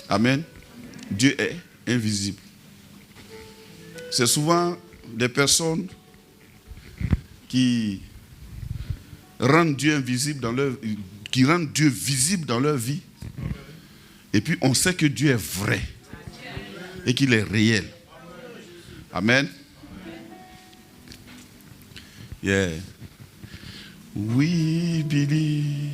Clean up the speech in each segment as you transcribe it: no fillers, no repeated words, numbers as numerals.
Amen. Dieu est invisible. C'est souvent des personnes qui rendent Dieu invisible qui rendent Dieu visible dans leur vie. Et puis on sait que Dieu est vrai et qu'il est réel. Amen. Yeah. We believe.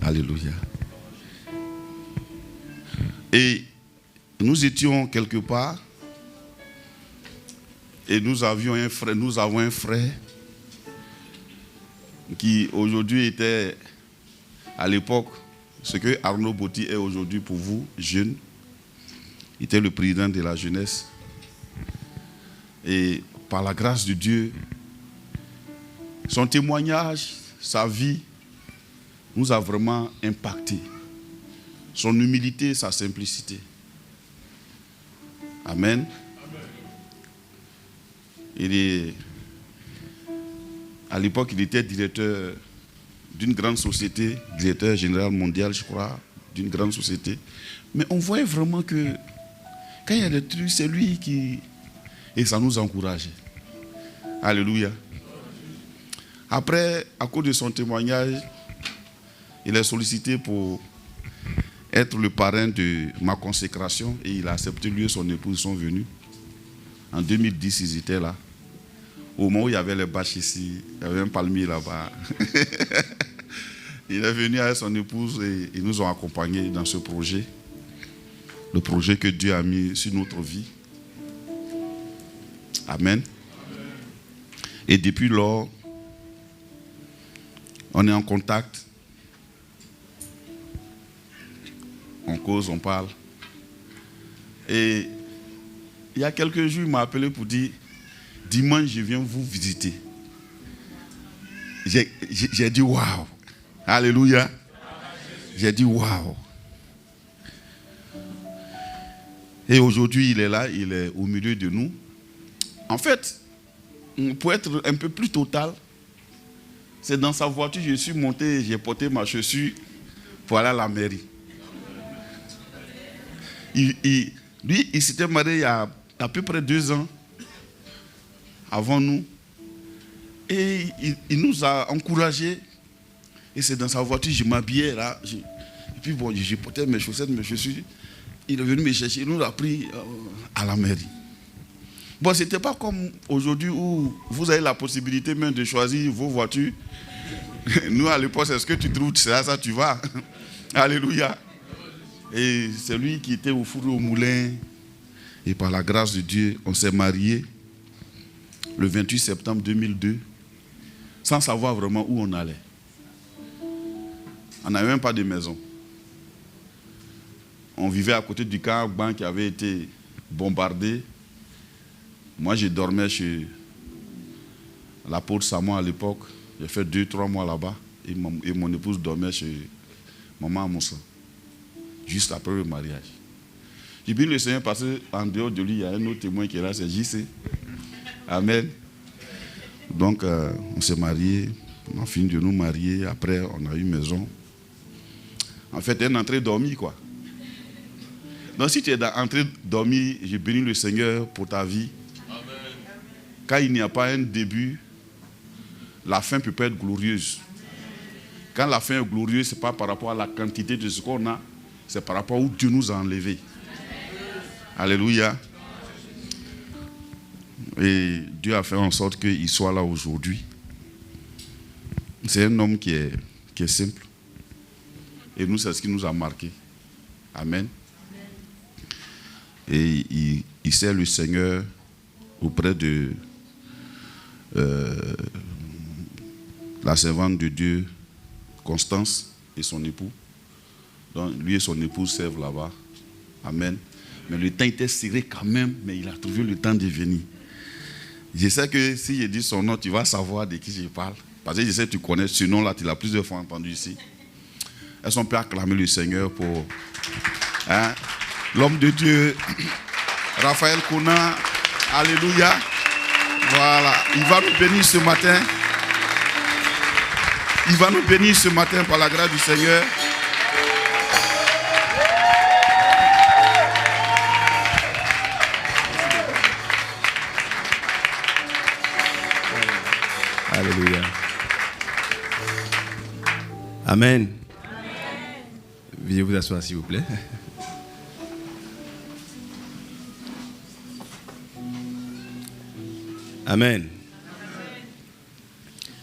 Alléluia. Et nous étions quelque part et nous avons un frère qui aujourd'hui était à l'époque ce que Arnaud Botti est aujourd'hui pour vous, jeune. Il était le président de la jeunesse. Et par la grâce de Dieu, son témoignage, sa vie, nous a vraiment impacté. Son humilité, sa simplicité. Amen. À l'époque, il était directeur d'une grande société, directeur général mondial, je crois, d'une grande société. Mais on voyait vraiment que quand il y a des trucs, c'est lui qui... Et ça nous encourageait. Alléluia. Après, à cause de son témoignage, il est sollicité pour être le parrain de ma consécration et il a accepté, lui et son épouse sont venus. En 2010, ils étaient là. Au moment où il y avait les bâches ici, il y avait un palmier là-bas. Il est venu avec son épouse et ils nous ont accompagnés dans ce projet. Le projet que Dieu a mis sur notre vie. Amen. Et depuis lors, on est en contact. On cause, on parle. Et il y a quelques jours, il m'a appelé pour dire, dimanche, je viens vous visiter. J'ai dit, waouh. Alléluia. J'ai dit, waouh. Et aujourd'hui, il est là, il est au milieu de nous. En fait, pour être un peu plus total, c'est dans sa voiture, je suis monté, j'ai porté ma chaussure pour aller à la mairie. Lui, il s'était marié il y a à peu près 2 ans avant nous. Et il nous a encouragés. Et c'est dans sa voiture, je m'habillais là. Et puis bon, j'ai porté mes chaussettes, mes chaussures. Il est venu me chercher, il nous a pris à la mairie. Bon, ce n'était pas comme aujourd'hui où vous avez la possibilité même de choisir vos voitures. Nous, à l'époque, c'est ce que tu trouves, c'est à ça que tu vas. Alléluia. Et c'est lui qui était au four et au moulin. Et par la grâce de Dieu, on s'est mariés le 28 septembre 2002, sans savoir vraiment où on allait. On n'avait même pas de maison. On vivait à côté du camp qui avait été bombardé. Moi, je dormais chez l'apôtre Samon à l'époque. J'ai fait 2-3 mois là-bas. Et mon épouse dormait chez maman à Moussa, juste après le mariage. J'ai bien le Seigneur parce qu'en dehors de lui, il y a un autre témoin qui est là, c'est JC. Amen. Donc, on s'est mariés. On a fini de nous marier. Après, on a eu maison. En fait, une entrée dormie, quoi. Donc, si tu es entré dormir, j'ai béni le Seigneur pour ta vie. Amen. Quand il n'y a pas un début, la fin peut pas être glorieuse. Quand la fin est glorieuse, ce n'est pas par rapport à la quantité de ce qu'on a, c'est par rapport à où Dieu nous a enlevés. Alléluia. Et Dieu a fait en sorte qu'il soit là aujourd'hui. C'est un homme qui est simple. Et nous, c'est ce qui nous a marqué. Amen. Et il sert le Seigneur auprès de la servante de Dieu, Constance, et son époux. Donc, lui et son épouse servent là-bas. Amen. Mais le temps était serré quand même, mais il a trouvé le temps de venir. Je sais que si je dis son nom, tu vas savoir de qui je parle. Parce que je sais que tu connais ce nom-là, tu l'as plusieurs fois entendu ici. Est-ce qu'on peut acclamer le Seigneur pour l'homme de Dieu, Raphaël Kona. Alléluia. Voilà, il va nous bénir ce matin. Il va nous bénir ce matin par la grâce du Seigneur. Alléluia. Amen. Veuillez vous asseoir s'il vous plaît. Amen.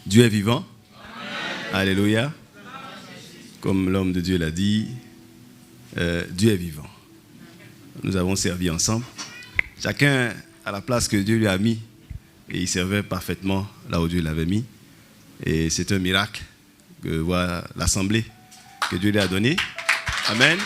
Dieu est vivant. Amen. Alléluia. Comme l'homme de Dieu l'a dit, Dieu est vivant. Nous avons servi ensemble. Chacun à la place que Dieu lui a mis. Et il servait parfaitement là où Dieu l'avait mis. Et c'est un miracle que voit l'assemblée que Dieu lui a donnée. Amen.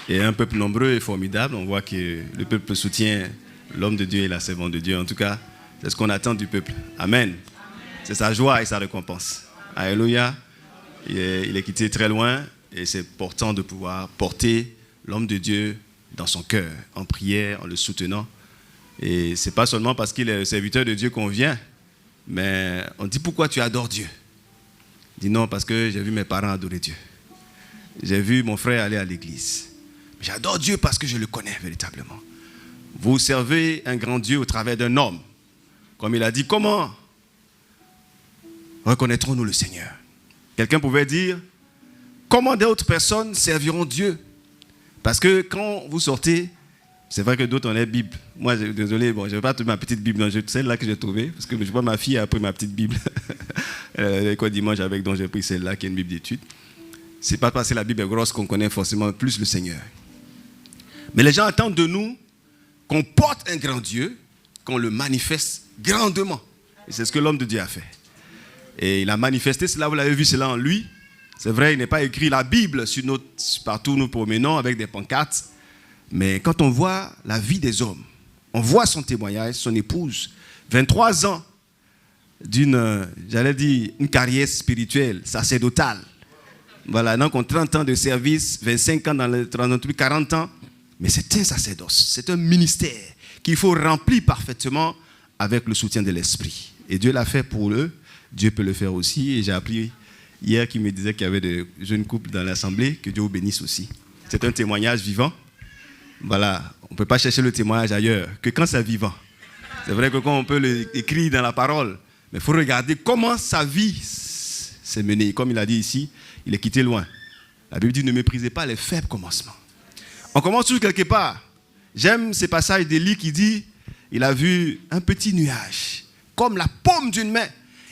Et un peuple nombreux et formidable. On voit que le peuple soutient l'homme de Dieu et la servante de Dieu. En tout cas, c'est ce qu'on attend du peuple. Amen. C'est sa joie et sa récompense. Alléluia. Il est quitté très loin et c'est important de pouvoir porter l'homme de Dieu dans son cœur, en prière, en le soutenant. Et ce n'est pas seulement parce qu'il est le serviteur de Dieu qu'on vient, mais on dit pourquoi tu adores Dieu. Il dit non, parce que j'ai vu mes parents adorer Dieu. J'ai vu mon frère aller à l'église. J'adore Dieu parce que je le connais véritablement. Vous servez un grand Dieu au travers d'un homme. Comme il a dit, comment reconnaîtrons-nous le Seigneur? Quelqu'un pouvait dire, comment d'autres personnes serviront Dieu? Parce que quand vous sortez, c'est vrai que d'autres ont les Bibles. Moi, désolé, je ne vais pas trouver ma petite Bible, celle-là que j'ai trouvée, parce que je vois ma fille a pris ma petite Bible. L'école dimanche avec dont j'ai pris celle-là, qui est une Bible d'études. Ce n'est pas parce que la Bible est grosse qu'on connaît forcément plus le Seigneur. Mais les gens attendent de nous qu'on porte un grand Dieu, qu'on le manifeste grandement. Et c'est ce que l'homme de Dieu a fait. Et il a manifesté cela, vous l'avez vu, cela en lui. C'est vrai, il n'est pas écrit la Bible partout où nous promenons avec des pancartes. Mais quand on voit la vie des hommes, on voit son témoignage, son épouse, 23 ans d'une, une carrière spirituelle, sacerdotale. Voilà, donc on 30 ans de service, 25 ans dans le 40 ans. Mais c'est un sacerdoce, c'est un ministère qu'il faut remplir parfaitement avec le soutien de l'Esprit. Et Dieu l'a fait pour eux, Dieu peut le faire aussi. Et j'ai appris hier qu'il me disait qu'il y avait des jeunes couples dans l'assemblée, que Dieu vous bénisse aussi. C'est un témoignage vivant. Voilà, on ne peut pas chercher le témoignage ailleurs que quand c'est vivant. C'est vrai que quand on peut l'écrire dans la parole, mais il faut regarder comment sa vie s'est menée. Comme il a dit ici, il est quitté loin. La Bible dit ne méprisez pas les faibles commencements. On commence toujours quelque part. J'aime ces passages d'Élie qui dit il a vu un petit nuage, comme la paume d'une main.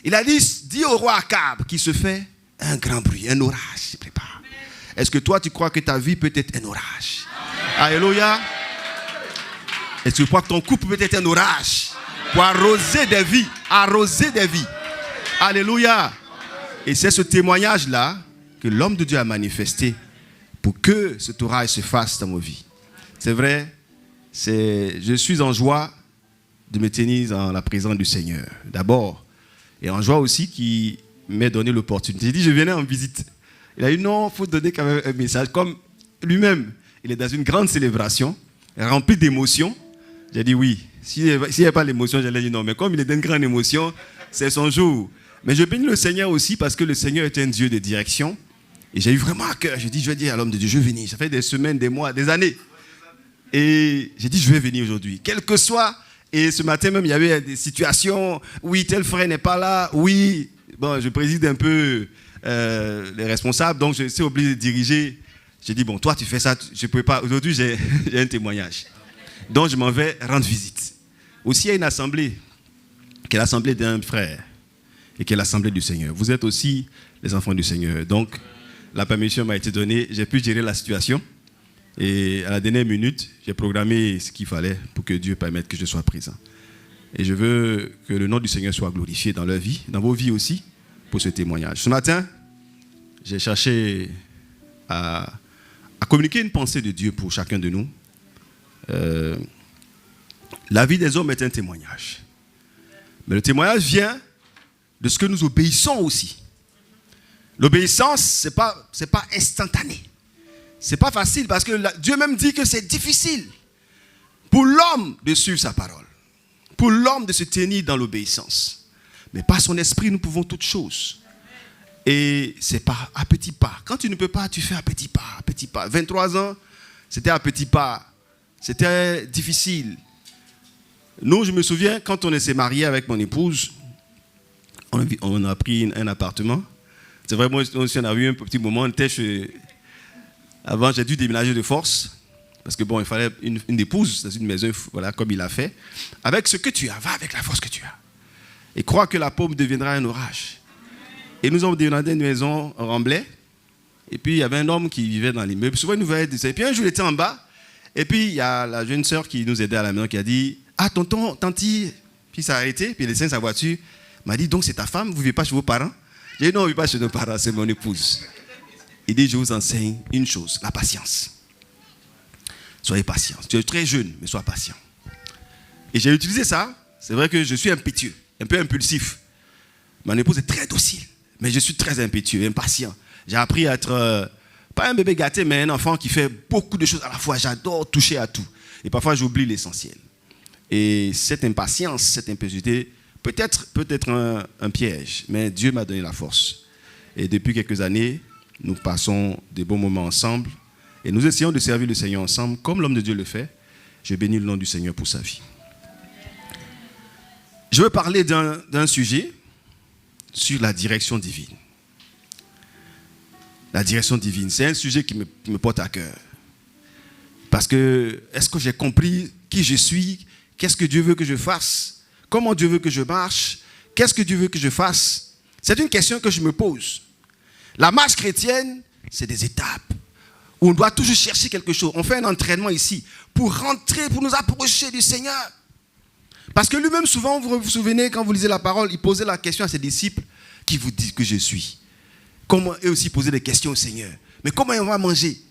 Il a dit au roi Akab qui se fait un grand bruit, un orage se prépare. Est-ce que toi tu crois que ta vie peut être un orage? Alléluia. Est-ce que tu crois que ton couple peut être un orage pour arroser des vies? Arroser des vies. Alléluia. Et c'est ce témoignage-là que l'homme de Dieu a manifesté pour que cet orage se fasse dans nos vies. C'est vrai, je suis en joie de me tenir dans la présence du Seigneur, d'abord. Et en joie aussi qu'il m'ait donné l'opportunité. J'ai dit, je venais en visite. Il a dit, non, il faut donner quand même un message. Comme lui-même, il est dans une grande célébration, rempli d'émotions. J'ai dit oui. S'il n'y a pas l'émotion, j'allais dire non. Mais comme il est d'une grande émotion, c'est son jour. Mais je bénis le Seigneur aussi parce que le Seigneur est un Dieu de direction. Et j'ai eu vraiment à cœur. J'ai dit, je vais dire à l'homme de Dieu, je vais venir. Ça fait des semaines, des mois, des années. Et j'ai dit, je vais venir aujourd'hui. Quel que soit. Et ce matin même, il y avait des situations. Oui, tel frère n'est pas là. Oui. Bon, je préside un peu les responsables. Donc, je suis obligé de diriger. J'ai dit, bon, toi, tu fais ça. Je ne peux pas. Aujourd'hui, j'ai un témoignage. Donc, je m'en vais rendre visite. Aussi, il y a une assemblée, qui est l'assemblée d'un frère, et qui est l'assemblée du Seigneur. Vous êtes aussi les enfants du Seigneur. Donc, la permission m'a été donnée. J'ai pu gérer la situation. Et à la dernière minute, j'ai programmé ce qu'il fallait pour que Dieu permette que je sois présent. Et je veux que le nom du Seigneur soit glorifié dans leur vie, dans vos vies aussi, pour ce témoignage. Ce matin, j'ai cherché à communiquer une pensée de Dieu pour chacun de nous. La vie des hommes est un témoignage. Mais le témoignage vient de ce que nous obéissons aussi. L'obéissance, ce n'est pas instantané. Ce n'est pas facile parce que Dieu même dit que c'est difficile pour l'homme de suivre sa parole. pour l'homme de se tenir dans l'obéissance. Mais par son esprit, nous pouvons toutes choses. Et c'est à petits pas. Quand tu ne peux pas, tu fais à petits pas, à petits pas. 23 ans, c'était à petits pas. C'était difficile. Nous, je me souviens, quand on s'est marié avec mon épouse, on a pris un appartement. C'est vrai, moi aussi, on a eu un petit moment. On était Avant, j'ai dû déménager de force. Parce que bon, il fallait une épouse dans une maison, voilà, comme il a fait. Avec ce que tu as, va avec la force que tu as. Et crois que la paume deviendra un orage. Et nous avons déménagé une maison en Remblai. Et puis, il y avait un homme qui vivait dans l'immeuble. Souvent, il nous voyait descendre. Et puis, un jour, il était en bas. Et puis, il y a la jeune sœur qui nous aidait à la maison qui a dit « Ah, tonton, tanti ». Puis, il s'est arrêté. Puis, il est dans sa voiture. Il m'a dit « Donc, c'est ta femme, vous ne vivez pas chez vos parents ?» J'ai dit « Non, on ne vit pas chez nos parents, c'est mon épouse. » Il dit « Je vous enseigne une chose, la patience. Soyez patient. Tu es très jeune, mais sois patient. » Et j'ai utilisé ça. C'est vrai que je suis impétueux, un peu impulsif. Mon épouse est très docile, mais je suis très impétueux, impatient. J'ai appris à être, pas un bébé gâté, mais un enfant qui fait beaucoup de choses à la fois. J'adore toucher à tout. Et parfois, j'oublie l'essentiel. Et cette impatience, cette impétuosité, peut-être un piège, mais Dieu m'a donné la force. Et depuis quelques années, nous passons des bons moments ensemble. Et nous essayons de servir le Seigneur ensemble, comme l'homme de Dieu le fait. Je bénis le nom du Seigneur pour sa vie. Je veux parler d'un sujet sur la direction divine. La direction divine, c'est un sujet qui me porte à cœur. Parce que, est-ce que j'ai compris qui je suis? Qu'est-ce que Dieu veut que je fasse? Comment Dieu veut que je marche? Qu'est-ce que Dieu veut que je fasse? C'est une question que je me pose. La marche chrétienne, c'est des étapes où on doit toujours chercher quelque chose. On fait un entraînement ici pour rentrer, pour nous approcher du Seigneur. Parce que lui-même, souvent, vous vous souvenez, quand vous lisez la parole, il posait la question à ses disciples, qui vous dit que je suis? Comment eux aussi posaient des questions au Seigneur? Mais comment on va manger?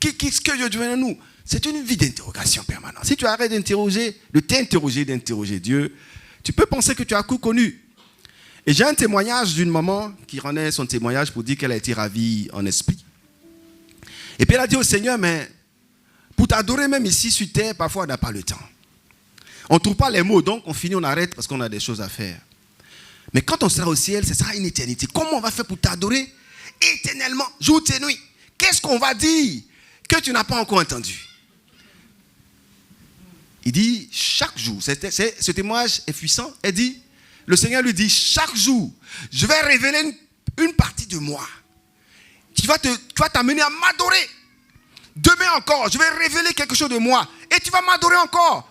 Qu'est-ce que Dieu veut de nous? C'est une vie d'interrogation permanente. Si tu arrêtes d'interroger, d'interroger Dieu, tu peux penser que tu as tout connu. Et j'ai un témoignage d'une maman qui rendait son témoignage pour dire qu'elle a été ravie en esprit. Et puis elle a dit au Seigneur, mais pour t'adorer même ici sur terre, parfois on n'a pas le temps. On ne trouve pas les mots, donc on finit, on arrête parce qu'on a des choses à faire. Mais quand on sera au ciel, ce sera une éternité. Comment on va faire pour t'adorer éternellement, jour et nuit? Qu'est-ce qu'on va dire que tu n'as pas encore entendu? Il dit, chaque jour, ce témoignage est puissant. Elle dit, le Seigneur lui dit, chaque jour, je vais révéler une partie de moi. Tu vas t'amener à m'adorer. Demain encore, je vais révéler quelque chose de moi. Et tu vas m'adorer encore.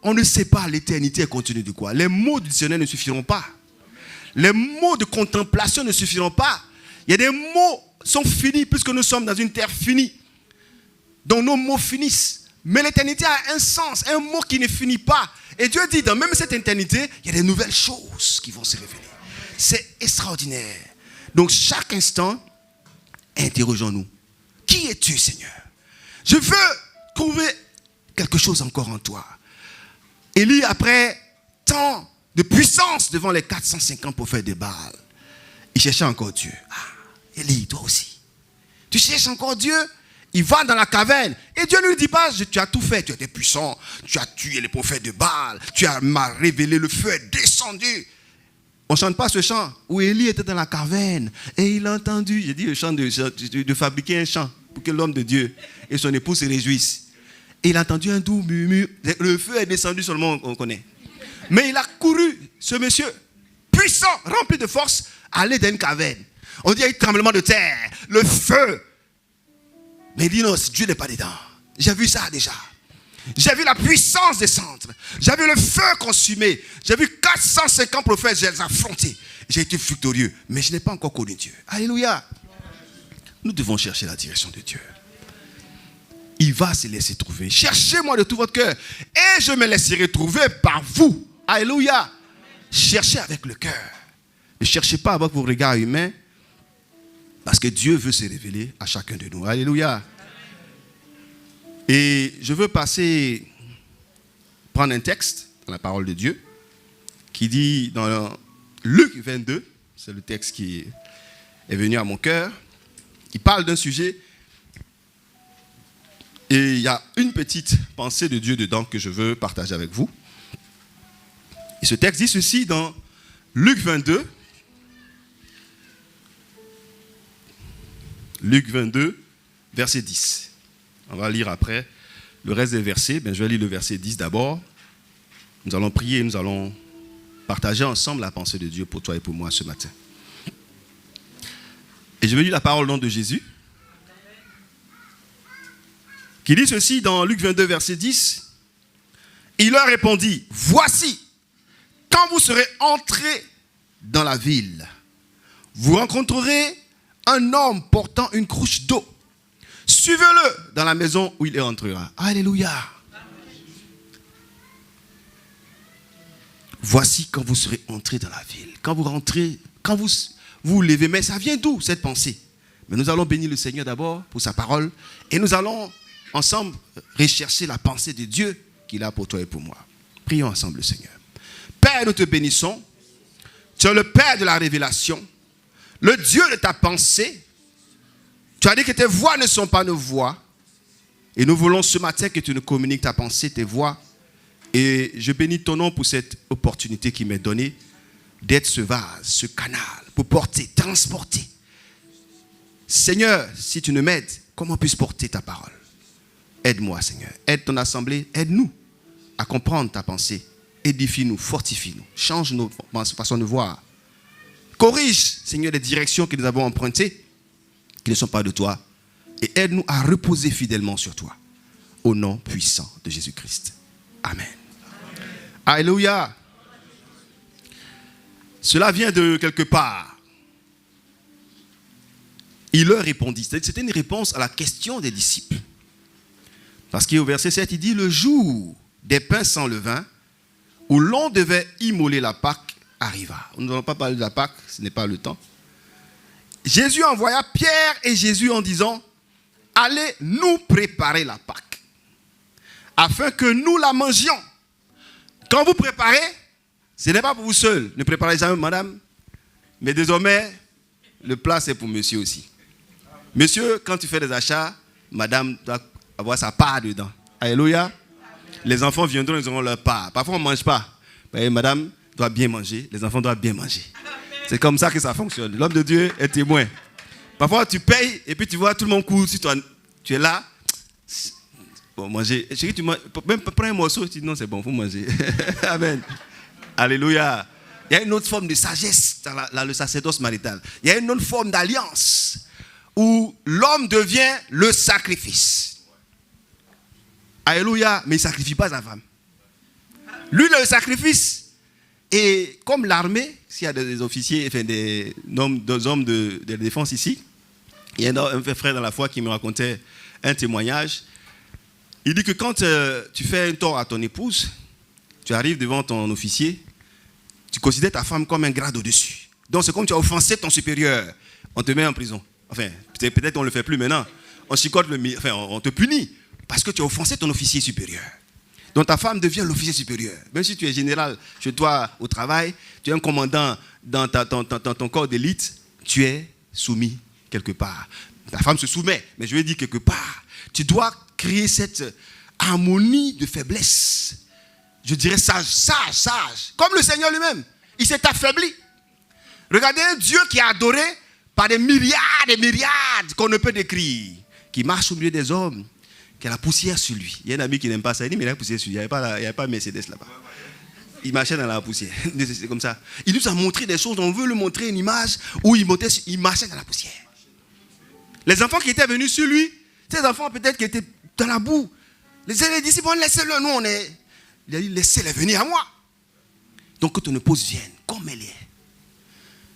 On ne sait pas l'éternité est continue de quoi. Les mots du Seigneur ne suffiront pas. Les mots de contemplation ne suffiront pas. Il y a des mots qui sont finis puisque nous sommes dans une terre finie. Donc nos mots finissent. Mais l'éternité a un sens, un mot qui ne finit pas. Et Dieu dit, dans même cette éternité, il y a des nouvelles choses qui vont se révéler. C'est extraordinaire. Donc chaque instant, interrogeons-nous. Qui es-tu, Seigneur? Je veux trouver quelque chose encore en toi. Élie, après tant de puissance devant les 450 prophètes de Baal, il cherchait encore Dieu. Ah, Élie, toi aussi. Tu cherches encore Dieu? Il va dans la caverne. Et Dieu ne lui dit pas, tu as tout fait, tu étais puissant, tu as tué les prophètes de Baal, m'as révélé, le feu est descendu. On ne chante pas ce chant où Élie était dans la caverne et il a entendu, j'ai dit le chant de fabriquer un chant pour que l'homme de Dieu et son épouse se réjouissent. Et il a entendu un doux murmure. Le feu est descendu seulement, on connaît. Mais il a couru, ce monsieur, puissant, rempli de force, aller dans une caverne. On dit un tremblement de terre, le feu. Mais il dit non, Dieu n'est pas dedans. J'ai vu ça déjà. J'ai vu la puissance descendre. J'ai vu le feu consumé. J'ai vu 450 prophètes, je les ai affrontés. J'ai été victorieux. Mais je n'ai pas encore connu Dieu. Alléluia. Nous devons chercher la direction de Dieu. Il va se laisser trouver. Cherchez-moi de tout votre cœur. Et je me laisserai trouver par vous. Alléluia. Cherchez avec le cœur. Ne cherchez pas avec vos regards humains. Parce que Dieu veut se révéler à chacun de nous. Alléluia. Et je veux prendre un texte dans la parole de Dieu qui dit dans Luc 22, c'est le texte qui est venu à mon cœur. Il parle d'un sujet et il y a une petite pensée de Dieu dedans que je veux partager avec vous. Et ce texte dit ceci dans Luc 22. Luc 22, verset 10. On va lire après le reste des versets. Je vais lire le verset 10 d'abord. Nous allons prier, nous allons partager ensemble la pensée de Dieu pour toi et pour moi ce matin. Et je vais lire la parole au nom de Jésus, qui dit ceci dans Luc 22, verset 10. Il leur répondit, voici, quand vous serez entrés dans la ville, vous rencontrerez un homme portant une cruche d'eau. Suivez-le dans la maison où il entrera. Alléluia. Voici quand vous serez entrés dans la ville. Quand vous rentrez, quand vous vous levez, mais ça vient d'où cette pensée? Mais nous allons bénir le Seigneur d'abord pour sa parole et nous allons ensemble rechercher la pensée de Dieu qu'il a pour toi et pour moi. Prions ensemble le Seigneur. Père, nous te bénissons. Tu es le Père de la révélation, le Dieu de ta pensée. Tu as dit que tes voix ne sont pas nos voix. Et nous voulons ce matin que tu nous communiques ta pensée, tes voix. Et je bénis ton nom pour cette opportunité qui m'est donnée d'être ce vase, ce canal, pour porter, transporter. Seigneur, si tu nous m'aides, comment puis-je porter ta parole? Aide-moi, Seigneur. Aide ton assemblée, aide-nous à comprendre ta pensée. Édifie-nous, fortifie-nous, change nos façons de voir. Corrige, Seigneur, les directions que nous avons empruntées, qui ne sont pas de toi, et aide-nous à reposer fidèlement sur toi. Au nom puissant de Jésus-Christ. Amen. Alléluia. Cela vient de quelque part. Il leur répondit. C'était une réponse à la question des disciples. Parce qu'au verset 7, il dit, le jour des pains sans levain, où l'on devait immoler la Pâque, arriva. Nous n'allons pas parler de la Pâque, ce n'est pas le temps. Jésus envoya Pierre et Jésus en disant, allez nous préparer la Pâque, afin que nous la mangions. Quand vous préparez, ce n'est pas pour vous seul. Ne préparez jamais madame, mais désormais, le plat c'est pour monsieur aussi. Monsieur, quand tu fais des achats, madame doit avoir sa part dedans. Alléluia. Les enfants viendront, ils auront leur part. Parfois, on ne mange pas. Mais madame doit bien manger, les enfants doivent bien manger. C'est comme ça que ça fonctionne. L'homme de Dieu est témoin. Parfois, tu payes et puis tu vois tout le monde court sur toi. Tu es là. Bon, manger. Chérie, tu manges. Même prends un morceau, tu dis non, c'est bon, il faut manger. Amen. Alléluia. Il y a une autre forme de sagesse dans le sacerdoce marital. Il y a une autre forme d'alliance où l'homme devient le sacrifice. Alléluia, mais il ne sacrifie pas sa femme. Lui, le sacrifice. Et comme l'armée, s'il y a des officiers, enfin des hommes de défense ici, il y a un frère dans la foi qui me racontait un témoignage. Il dit que quand tu fais un tort à ton épouse, tu arrives devant ton officier, tu considères ta femme comme un grade au-dessus. Donc c'est comme tu as offensé ton supérieur. On te met en prison. Enfin, peut-être on ne le fait plus maintenant. On chicote on te punit. Parce que tu as offensé ton officier supérieur. Donc ta femme devient l'officier supérieur. Même si tu es général chez toi au travail, tu es un commandant dans ton corps d'élite, tu es soumis quelque part. Ta femme se soumet, mais je vais dire quelque part. Tu dois créer cette harmonie de faiblesse. Je dirais sage. Comme le Seigneur lui-même. Il s'est affaibli. Regardez un Dieu qui est adoré par des myriades et myriades qu'on ne peut décrire. Qui marche au milieu des hommes. Qui a la poussière sur lui. Il y a un ami qui n'aime pas ça. Il dit, mais il y a la poussière sur lui. Il n'y avait pas Mercedes là-bas. Il marchait dans la poussière. C'est comme ça. Il nous a montré des choses. On veut lui montrer une image où il marchait dans la poussière. Les enfants qui étaient venus sur lui, ces enfants peut-être qui étaient dans la boue, les disciples, laissez-le. Nous, il a dit, laissez-les venir à moi. Donc que ton épouse vienne comme elle est.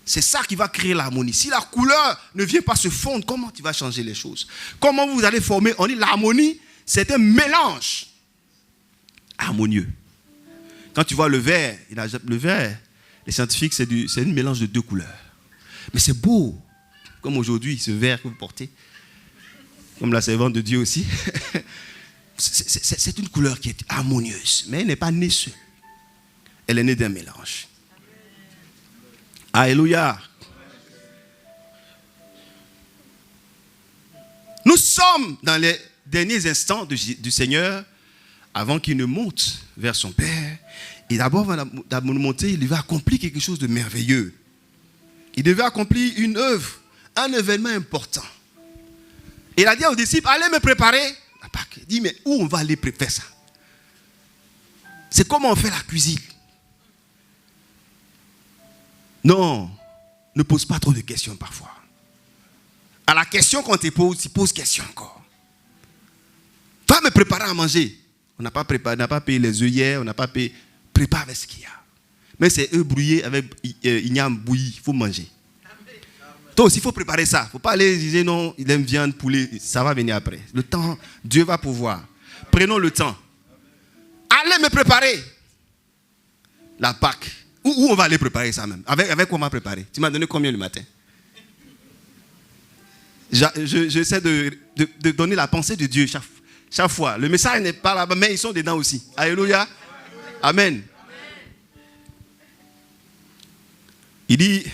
C'est ça qui va créer l'harmonie. Si la couleur ne vient pas se fondre, comment tu vas changer les choses? Comment vous allez former? On dit l'harmonie, c'est un mélange harmonieux. Quand tu vois le vert, les scientifiques, c'est un mélange de deux couleurs. Mais c'est beau. Comme aujourd'hui, ce vert que vous portez. Comme la servante de Dieu aussi. C'est une couleur qui est harmonieuse. Mais elle n'est pas née seule. Elle est née d'un mélange. Alléluia. Nous sommes dans les derniers instants du Seigneur avant qu'il ne monte vers son Père. Et d'abord, avant de monter, il devait accomplir quelque chose de merveilleux. Il devait accomplir une œuvre, un événement important. Et il a dit aux disciples, allez me préparer la Pâque. Il dit, mais où on va aller faire ça? C'est comment on fait la cuisine. Non, ne pose pas trop de questions parfois. À la question qu'on te pose, tu poses question encore. Va me préparer à manger. On n'a pas payé les œillets, on n'a pas payé. Prépare avec ce qu'il y a. Mais c'est œufs brouillés avec igname bouilli, il faut manger. Toi aussi, il faut préparer ça. Il ne faut pas aller dire non, il aime viande, poulet, ça va venir après. Le temps, Dieu va pouvoir. Prenons le temps. Allez me préparer la Pâque. Où on va aller préparer ça même? Avec quoi on va préparer? Tu m'as donné combien le matin? J'essaie de donner la pensée de Dieu chaque fois. Le message n'est pas là-bas, mais ils sont dedans aussi. Alléluia. Amen. Il dit,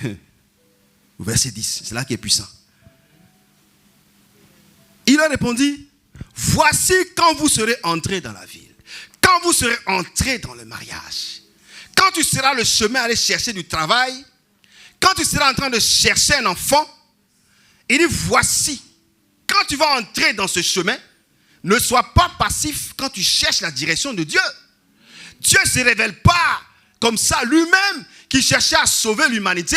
verset 10, c'est là qui est puissant. Il a répondu, voici quand vous serez entrés dans la ville, quand vous serez entrés dans le mariage, quand tu seras le chemin à aller chercher du travail, quand tu seras en train de chercher un enfant, il dit, voici, quand tu vas entrer dans ce chemin, ne sois pas passif quand tu cherches la direction de Dieu. Dieu ne se révèle pas comme ça lui-même qui cherchait à sauver l'humanité.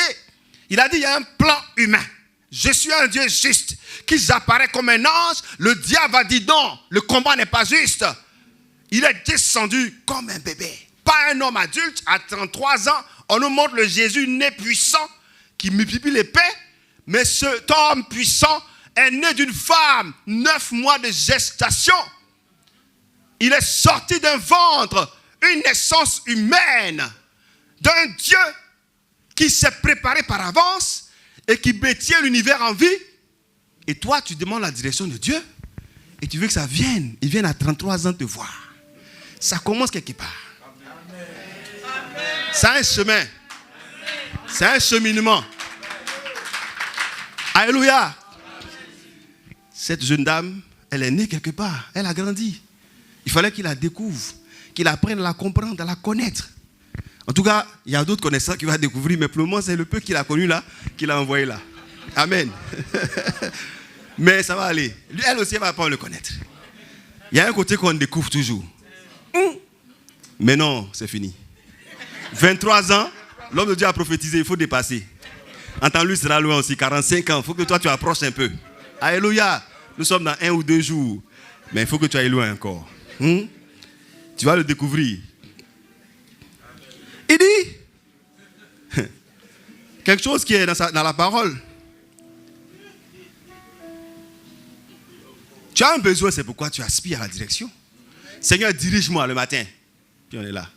Il a dit, il y a un plan humain. Je suis un Dieu juste qui apparaît comme un ange. Le diable a dit non, le combat n'est pas juste. Il est descendu comme un bébé. Pas un homme adulte, à 33 ans. On nous montre le Jésus né puissant qui multiplie les paix. Mais cet homme puissant est né d'une femme, 9 mois de gestation. Il est sorti d'un ventre, une naissance humaine, d'un Dieu qui s'est préparé par avance et qui maintient l'univers en vie. Et toi, tu demandes la direction de Dieu et tu veux que ça vienne. Il vient à 33 ans te voir. Ça commence quelque part. C'est un chemin. C'est un cheminement. Alléluia. Cette jeune dame, elle est née quelque part. Elle a grandi. Il fallait qu'il la découvre, qu'il apprenne à la comprendre, à la connaître. En tout cas, il y a d'autres connaissances qu'il va découvrir, mais pour le moment, c'est le peu qu'il a connu là, qu'il a envoyé là. Amen. Mais ça va aller. Elle aussi, elle va pas le connaître. Il y a un côté qu'on découvre toujours. Mais non, c'est fini. 23 ans, l'homme de Dieu a prophétisé, il faut dépasser. Entends-lui, sera loin aussi, 45 ans. Il faut que toi, tu approches un peu. Alléluia. Nous sommes dans 1 ou 2 jours. Mais il faut que tu ailles loin encore. Tu vas le découvrir. Il dit quelque chose qui est dans la parole. Tu as un besoin, c'est pourquoi tu aspires à la direction. Seigneur, dirige-moi le matin. Puis on est là.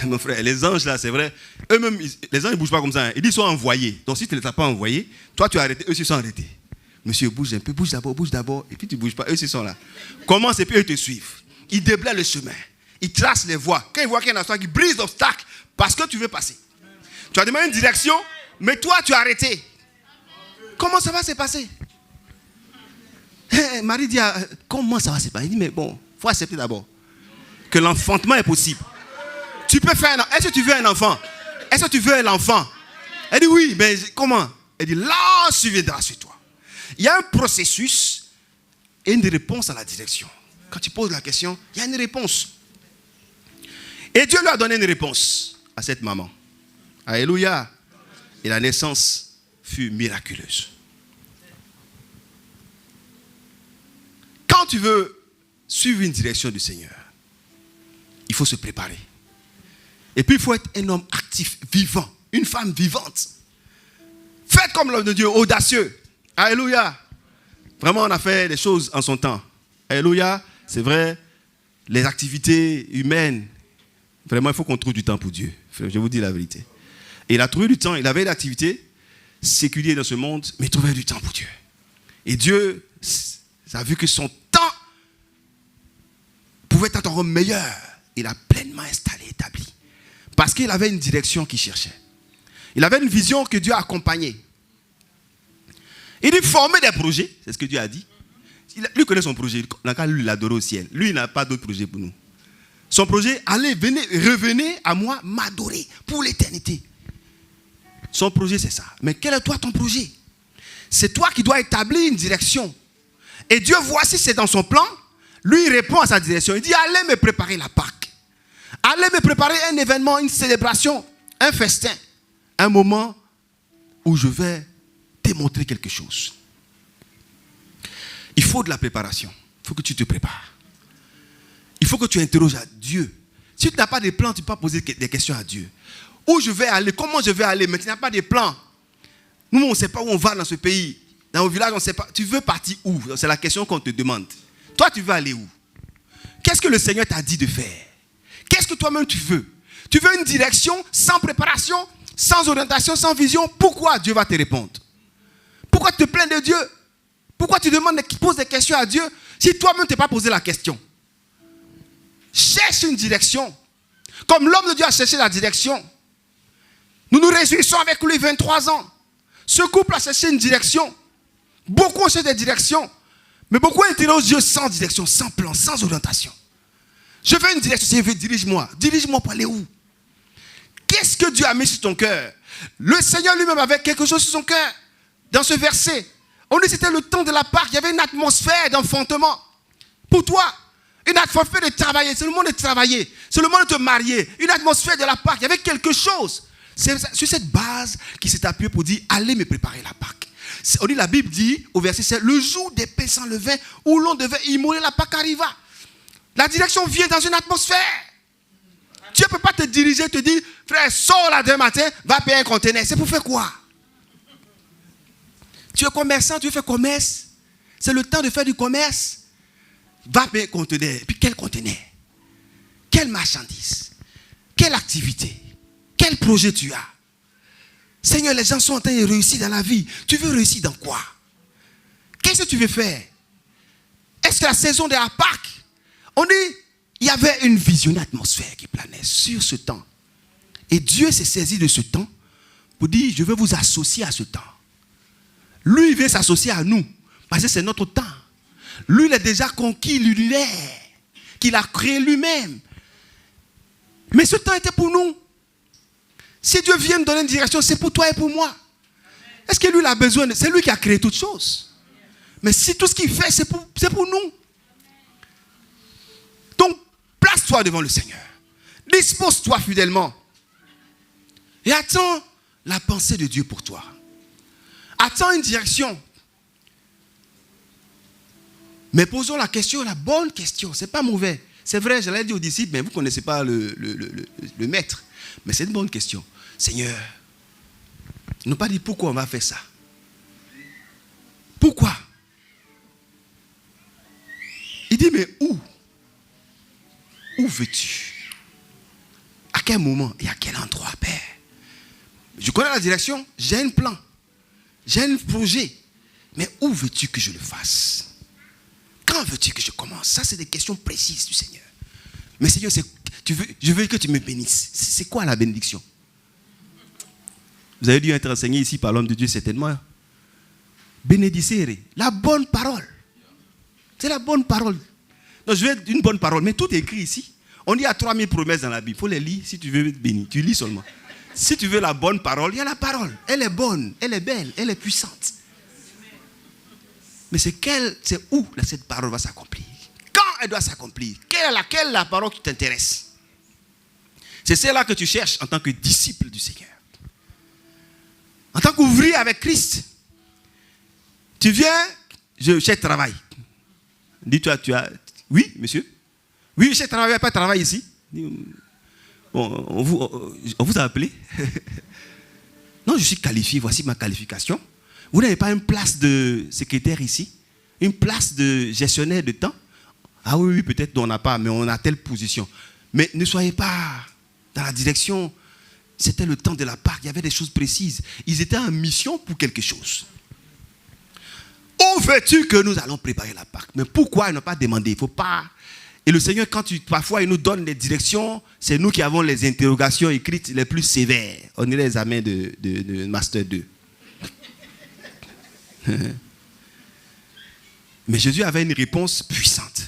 Mon frère, les anges là, c'est vrai. Eux-mêmes, les anges ne bougent pas comme ça. Hein. Ils disent, ils sont envoyés. Donc si tu ne les as pas envoyés, toi tu as arrêté, eux ils sont arrêtés. Monsieur, bouge un peu, bouge d'abord. Et puis tu ne bouges pas, eux ils sont là. Commence et puis eux te suivent. Ils déblayent le chemin. Ils tracent les voies. Quand ils voient qu'il y a un obstacle, ils brisent l'obstacle parce que tu veux passer. Tu as demandé une direction, mais toi tu as arrêté. Comment ça va se passer? Marie dit, comment ça va se passer? Il dit, mais bon, il faut accepter d'abord que l'enfantement est possible. Tu peux faire un enfant. Est-ce que tu veux un enfant? Est-ce que tu veux un enfant? Elle dit oui, mais comment? Elle dit l'ange viendra sur toi. Il y a un processus et une réponse à la direction. Quand tu poses la question, il y a une réponse. Et Dieu lui a donné une réponse à cette maman. Alléluia. Et la naissance fut miraculeuse. Quand tu veux suivre une direction du Seigneur, il faut se préparer. Et puis il faut être un homme actif, vivant, une femme vivante. Faites comme l'homme de Dieu, audacieux. Alléluia. Vraiment, on a fait des choses en son temps. Alléluia. C'est vrai, les activités humaines, vraiment, il faut qu'on trouve du temps pour Dieu. Je vous dis la vérité. Et il a trouvé du temps, il avait l'activité séculière dans ce monde, mais il trouvait du temps pour Dieu. Et Dieu a vu que son temps pouvait être encore meilleur. Il a pleinement installé, établi. Parce qu'il avait une direction qu'il cherchait. Il avait une vision que Dieu a accompagnée. Il dit former des projets, c'est ce que Dieu a dit. Lui connaît son projet, lui il adore au ciel. Lui il n'a pas d'autre projet pour nous. Son projet, allez, venez, revenez à moi, m'adorer pour l'éternité. Son projet, c'est ça. Mais quel est toi ton projet? C'est toi qui dois établir une direction. Et Dieu, voici, c'est dans son plan. Lui, il répond à sa direction. Il dit, allez me préparer la Pâque. Allez me préparer un événement, une célébration, un festin. Un moment où je vais démontrer quelque chose. Il faut de la préparation. Il faut que tu te prépares. Il faut que tu interroges à Dieu. Si tu n'as pas de plan, tu ne peux pas poser des questions à Dieu. Où je vais aller, comment je vais aller, mais tu n'as pas de plan. Nous, on ne sait pas où on va dans ce pays. Dans au village, on ne sait pas. Tu veux partir où? C'est la question qu'on te demande. Toi, tu veux aller où? Qu'est-ce que le Seigneur t'a dit de faire? Qu'est-ce que toi-même tu veux? Tu veux une direction sans préparation, sans orientation, sans vision? Pourquoi Dieu va te répondre? Pourquoi tu te plains de Dieu? Pourquoi tu demandes, poses des questions à Dieu si toi-même tu n'as pas posé la question? Cherche une direction. Comme l'homme de Dieu a cherché la direction. Nous nous réjouissons avec lui 23 ans. Ce couple a cherché une direction. Beaucoup ont cherché des directions. Mais beaucoup interrogent Dieu sans direction, sans plan, sans orientation. Je veux une direction. Je veux, dirige-moi. Dirige-moi pour aller où? Qu'est-ce que Dieu a mis sur ton cœur? Le Seigneur lui-même avait quelque chose sur son cœur. Dans ce verset. On dit que c'était le temps de la Pâque. Il y avait une atmosphère d'enfantement. Pour toi. Une atmosphère de travailler. C'est le moment de travailler. C'est le moment de te marier. Une atmosphère de la Pâque. Il y avait quelque chose. C'est sur cette base qui s'est appuyé pour dire, allez me préparer la Pâque. On dit, la Bible dit, au verset 7, le jour des pains sans levain, où l'on devait immoler la Pâque arriva. La direction vient dans une atmosphère. Dieu ne peut pas te diriger, te dire, frère, sors là demain matin, va payer un conteneur. C'est pour faire quoi? Tu es commerçant, tu fais commerce. C'est le temps de faire du commerce. Va payer un conteneur. Et puis quel conteneur? Quelle marchandise? Quelle activité? Quel projet tu as? Seigneur, les gens sont en train de réussir dans la vie. Tu veux réussir dans quoi? Qu'est-ce que tu veux faire? Est-ce que la saison de la Pâque, on dit, il y avait une vision, une atmosphère qui planait sur ce temps. Et Dieu s'est saisi de ce temps pour dire, je veux vous associer à ce temps. Lui, il veut s'associer à nous, parce que c'est notre temps. Lui, il a déjà conquis l'univers, qu'il a créé lui-même. Mais ce temps était pour nous. Si Dieu vient me donner une direction, c'est pour toi et pour moi. Est-ce que lui, il a besoin? C'est lui qui a créé toutes choses. Mais si tout ce qu'il fait, c'est pour nous. Donc, place-toi devant le Seigneur. Dispose-toi fidèlement. Et attends la pensée de Dieu pour toi. Attends une direction. Mais posons la question, la bonne question. Ce n'est pas mauvais. C'est vrai, je l'ai dit aux disciples, mais vous ne connaissez pas le maître. Mais c'est une bonne question. Seigneur, ils n'ont pas dit pourquoi on va faire ça. Pourquoi? Il dit, mais où? Où veux-tu? À quel moment et à quel endroit, Père? Je connais la direction, j'ai un plan, j'ai un projet. Mais où veux-tu que je le fasse? Quand veux-tu que je commence? Ça, c'est des questions précises du Seigneur. Mais Seigneur, je veux que tu me bénisses. C'est quoi la bénédiction? Vous avez dû être enseigné ici par l'homme de Dieu, certainement. Bénédicere, la bonne parole. C'est la bonne parole. Donc, je veux une bonne parole. Mais tout est écrit ici. On dit il y a 3000 promesses dans la Bible. Il faut les lire si tu veux être béni. Tu lis seulement. Si tu veux la bonne parole, il y a la parole. Elle est bonne, elle est belle, elle est puissante. Mais c'est où cette parole va s'accomplir? Quand elle doit s'accomplir? Quelle est la parole qui t'intéresse? C'est celle-là que tu cherches en tant que disciple du Seigneur. En tant qu'ouvrier avec Christ. Tu viens, je cherche travail. Dis-toi, tu as... Oui, monsieur? Oui, je cherche travail, il n'y a pas de travail ici. Bon, on vous a appelé? Non, je suis qualifié, voici ma qualification. Vous n'avez pas une place de secrétaire ici? Une place de gestionnaire de temps? Ah oui, peut-être on n'a pas, mais on a telle position. Mais ne soyez pas dans la direction. C'était le temps de la Pâque, il y avait des choses précises. Ils étaient en mission pour quelque chose. Où veux-tu que nous allons préparer la Pâque? Mais pourquoi ils n'ont pas demandé? Il ne faut pas... Et le Seigneur, parfois, il nous donne les directions, c'est nous qui avons les interrogations écrites les plus sévères. On est les examens de Master 2. Mais Jésus avait une réponse puissante.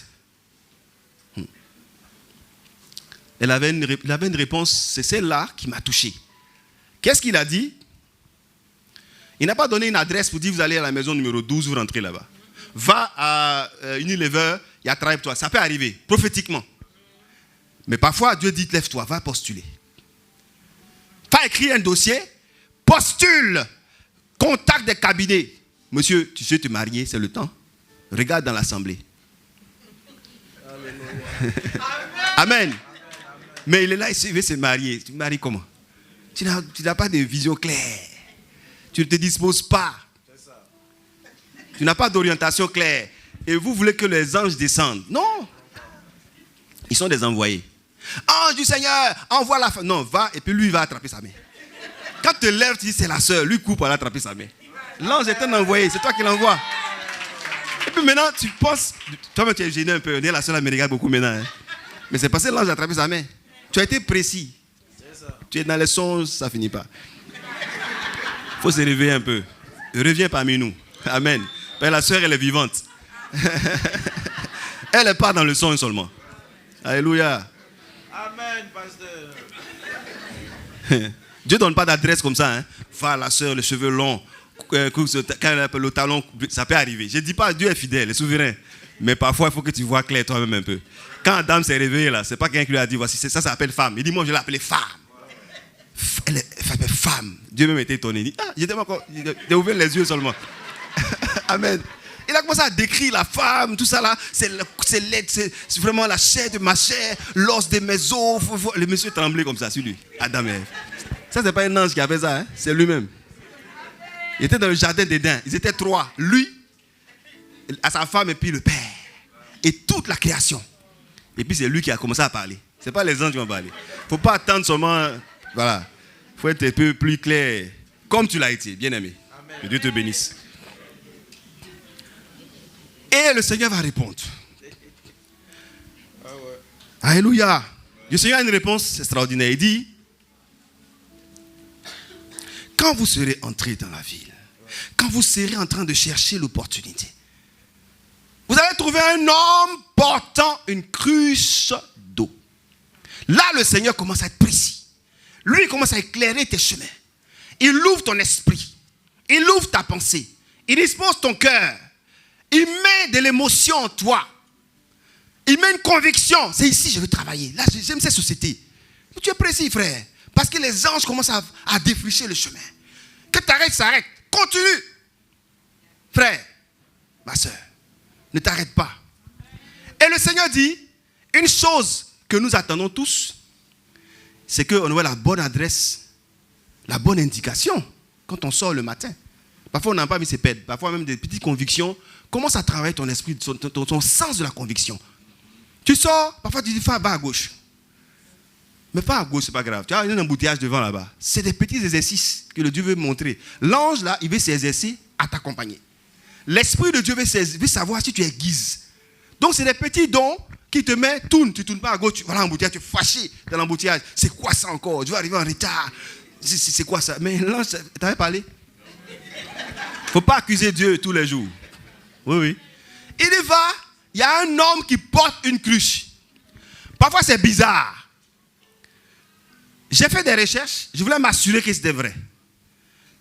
il avait une réponse, c'est celle-là qui m'a touché. Qu'est-ce qu'il a dit? Il n'a pas donné une adresse pour dire vous allez à la maison numéro 12, vous rentrez là-bas. Va à Unilever, il y a travail pour toi. Ça peut arriver, prophétiquement. Mais parfois, Dieu dit, lève-toi, va postuler. Pas écrire un dossier, postule, contacte des cabinets. Monsieur, tu sais te marier, c'est le temps. Regarde dans l'assemblée. Amen. Mais il est là, il veut se marier. Tu te maries comment? Tu n'as pas de vision claire. Tu ne te disposes pas. Tu n'as pas d'orientation claire. Et vous voulez que les anges descendent. Non. Ils sont des envoyés. Ange du Seigneur, envoie la femme. Non, va, et puis lui, il va attraper sa main. Quand tu te lèves, tu dis c'est la sœur. Lui coupe pour aller attraper sa main. L'ange est un envoyé, c'est toi qui l'envoies. Et puis maintenant, tu penses, toi-même tu es gêné un peu. On est la sœur, elle me regarde beaucoup maintenant. Hein. Mais c'est parce que l'ange a attrapé sa main. Tu as été précis. Tu es dans les songes, ça ne finit pas. Il faut se réveiller un peu. Reviens parmi nous. Amen. Mais la sœur, elle est vivante. Elle n'est pas dans le songe seulement. Alléluia. Amen, pasteur. Dieu ne donne pas d'adresse comme ça. Hein. Va la sœur, les cheveux longs, le talon, ça peut arriver. Je ne dis pas Dieu est fidèle, il est souverain. Mais parfois, il faut que tu vois clair toi-même un peu. Quand Adam s'est réveillé là, ce n'est pas quelqu'un qui lui a dit, voici, ça s'appelle femme. Il dit, moi je l'ai appelée femme. Elle s'appelle femme. Dieu même était étonné. Il dit, j'ai ouvert les yeux seulement. Amen. Il a commencé à décrire la femme, tout ça là. C'est vraiment la chair de ma chair, l'os de mes os. Le monsieur tremblait comme ça sur lui. Adam et Ève. Ça, c'est pas un ange qui a fait ça, hein? C'est lui-même. Il était dans le jardin d'Éden. Ils étaient trois. Lui, à sa femme et puis le père. Et toute la création. Et puis c'est lui qui a commencé à parler. Ce n'est pas les anges qui vont parler. Il ne faut pas attendre seulement. Voilà. Il faut être un peu plus clair. Comme tu l'as été, bien aimé. Amen. Que Dieu te bénisse. Et le Seigneur va répondre. Ah ouais. Alléluia. Le Seigneur a une réponse extraordinaire. Il dit, quand vous serez entrés dans la ville, quand vous serez en train de chercher l'opportunité, vous allez trouver un homme portant une cruche d'eau. Là, le Seigneur commence à être précis. Lui, il commence à éclairer tes chemins. Il ouvre ton esprit. Il ouvre ta pensée. Il dispose ton cœur. Il met de l'émotion en toi. Il met une conviction. C'est ici que je veux travailler. Là, j'aime cette société. Mais tu es précis, frère. Parce que les anges commencent à défricher le chemin. Que tu arrêtes, ça arrête. Continue. Frère, ma soeur, ne t'arrête pas. Et le Seigneur dit, une chose que nous attendons tous, c'est qu'on ait la bonne adresse, la bonne indication quand on sort le matin. Parfois, on n'a pas mis ses pèdes. Parfois, même des petites convictions. Commence à travailler ton esprit, ton sens de la conviction. Tu sors, parfois tu dis, va à gauche. Mais pas à gauche, c'est pas grave. Tu as un embouteillage devant là-bas. C'est des petits exercices que le Dieu veut montrer. L'ange, là, il veut s'exercer à t'accompagner. L'Esprit de Dieu veut savoir si tu es guise. Donc, c'est des petits dons qui te mettent, tourne. Tu ne tournes pas à gauche, voilà l'embouteillage, tu es fâché dans l'embouteillage. C'est quoi ça encore? Tu vas arriver en retard. C'est quoi ça? Mais l'ange, tu avais parlé? Il ne faut pas accuser Dieu tous les jours. Oui, oui. Il y va, il y a un homme qui porte une cruche. Parfois, c'est bizarre. J'ai fait des recherches, je voulais m'assurer que c'était vrai.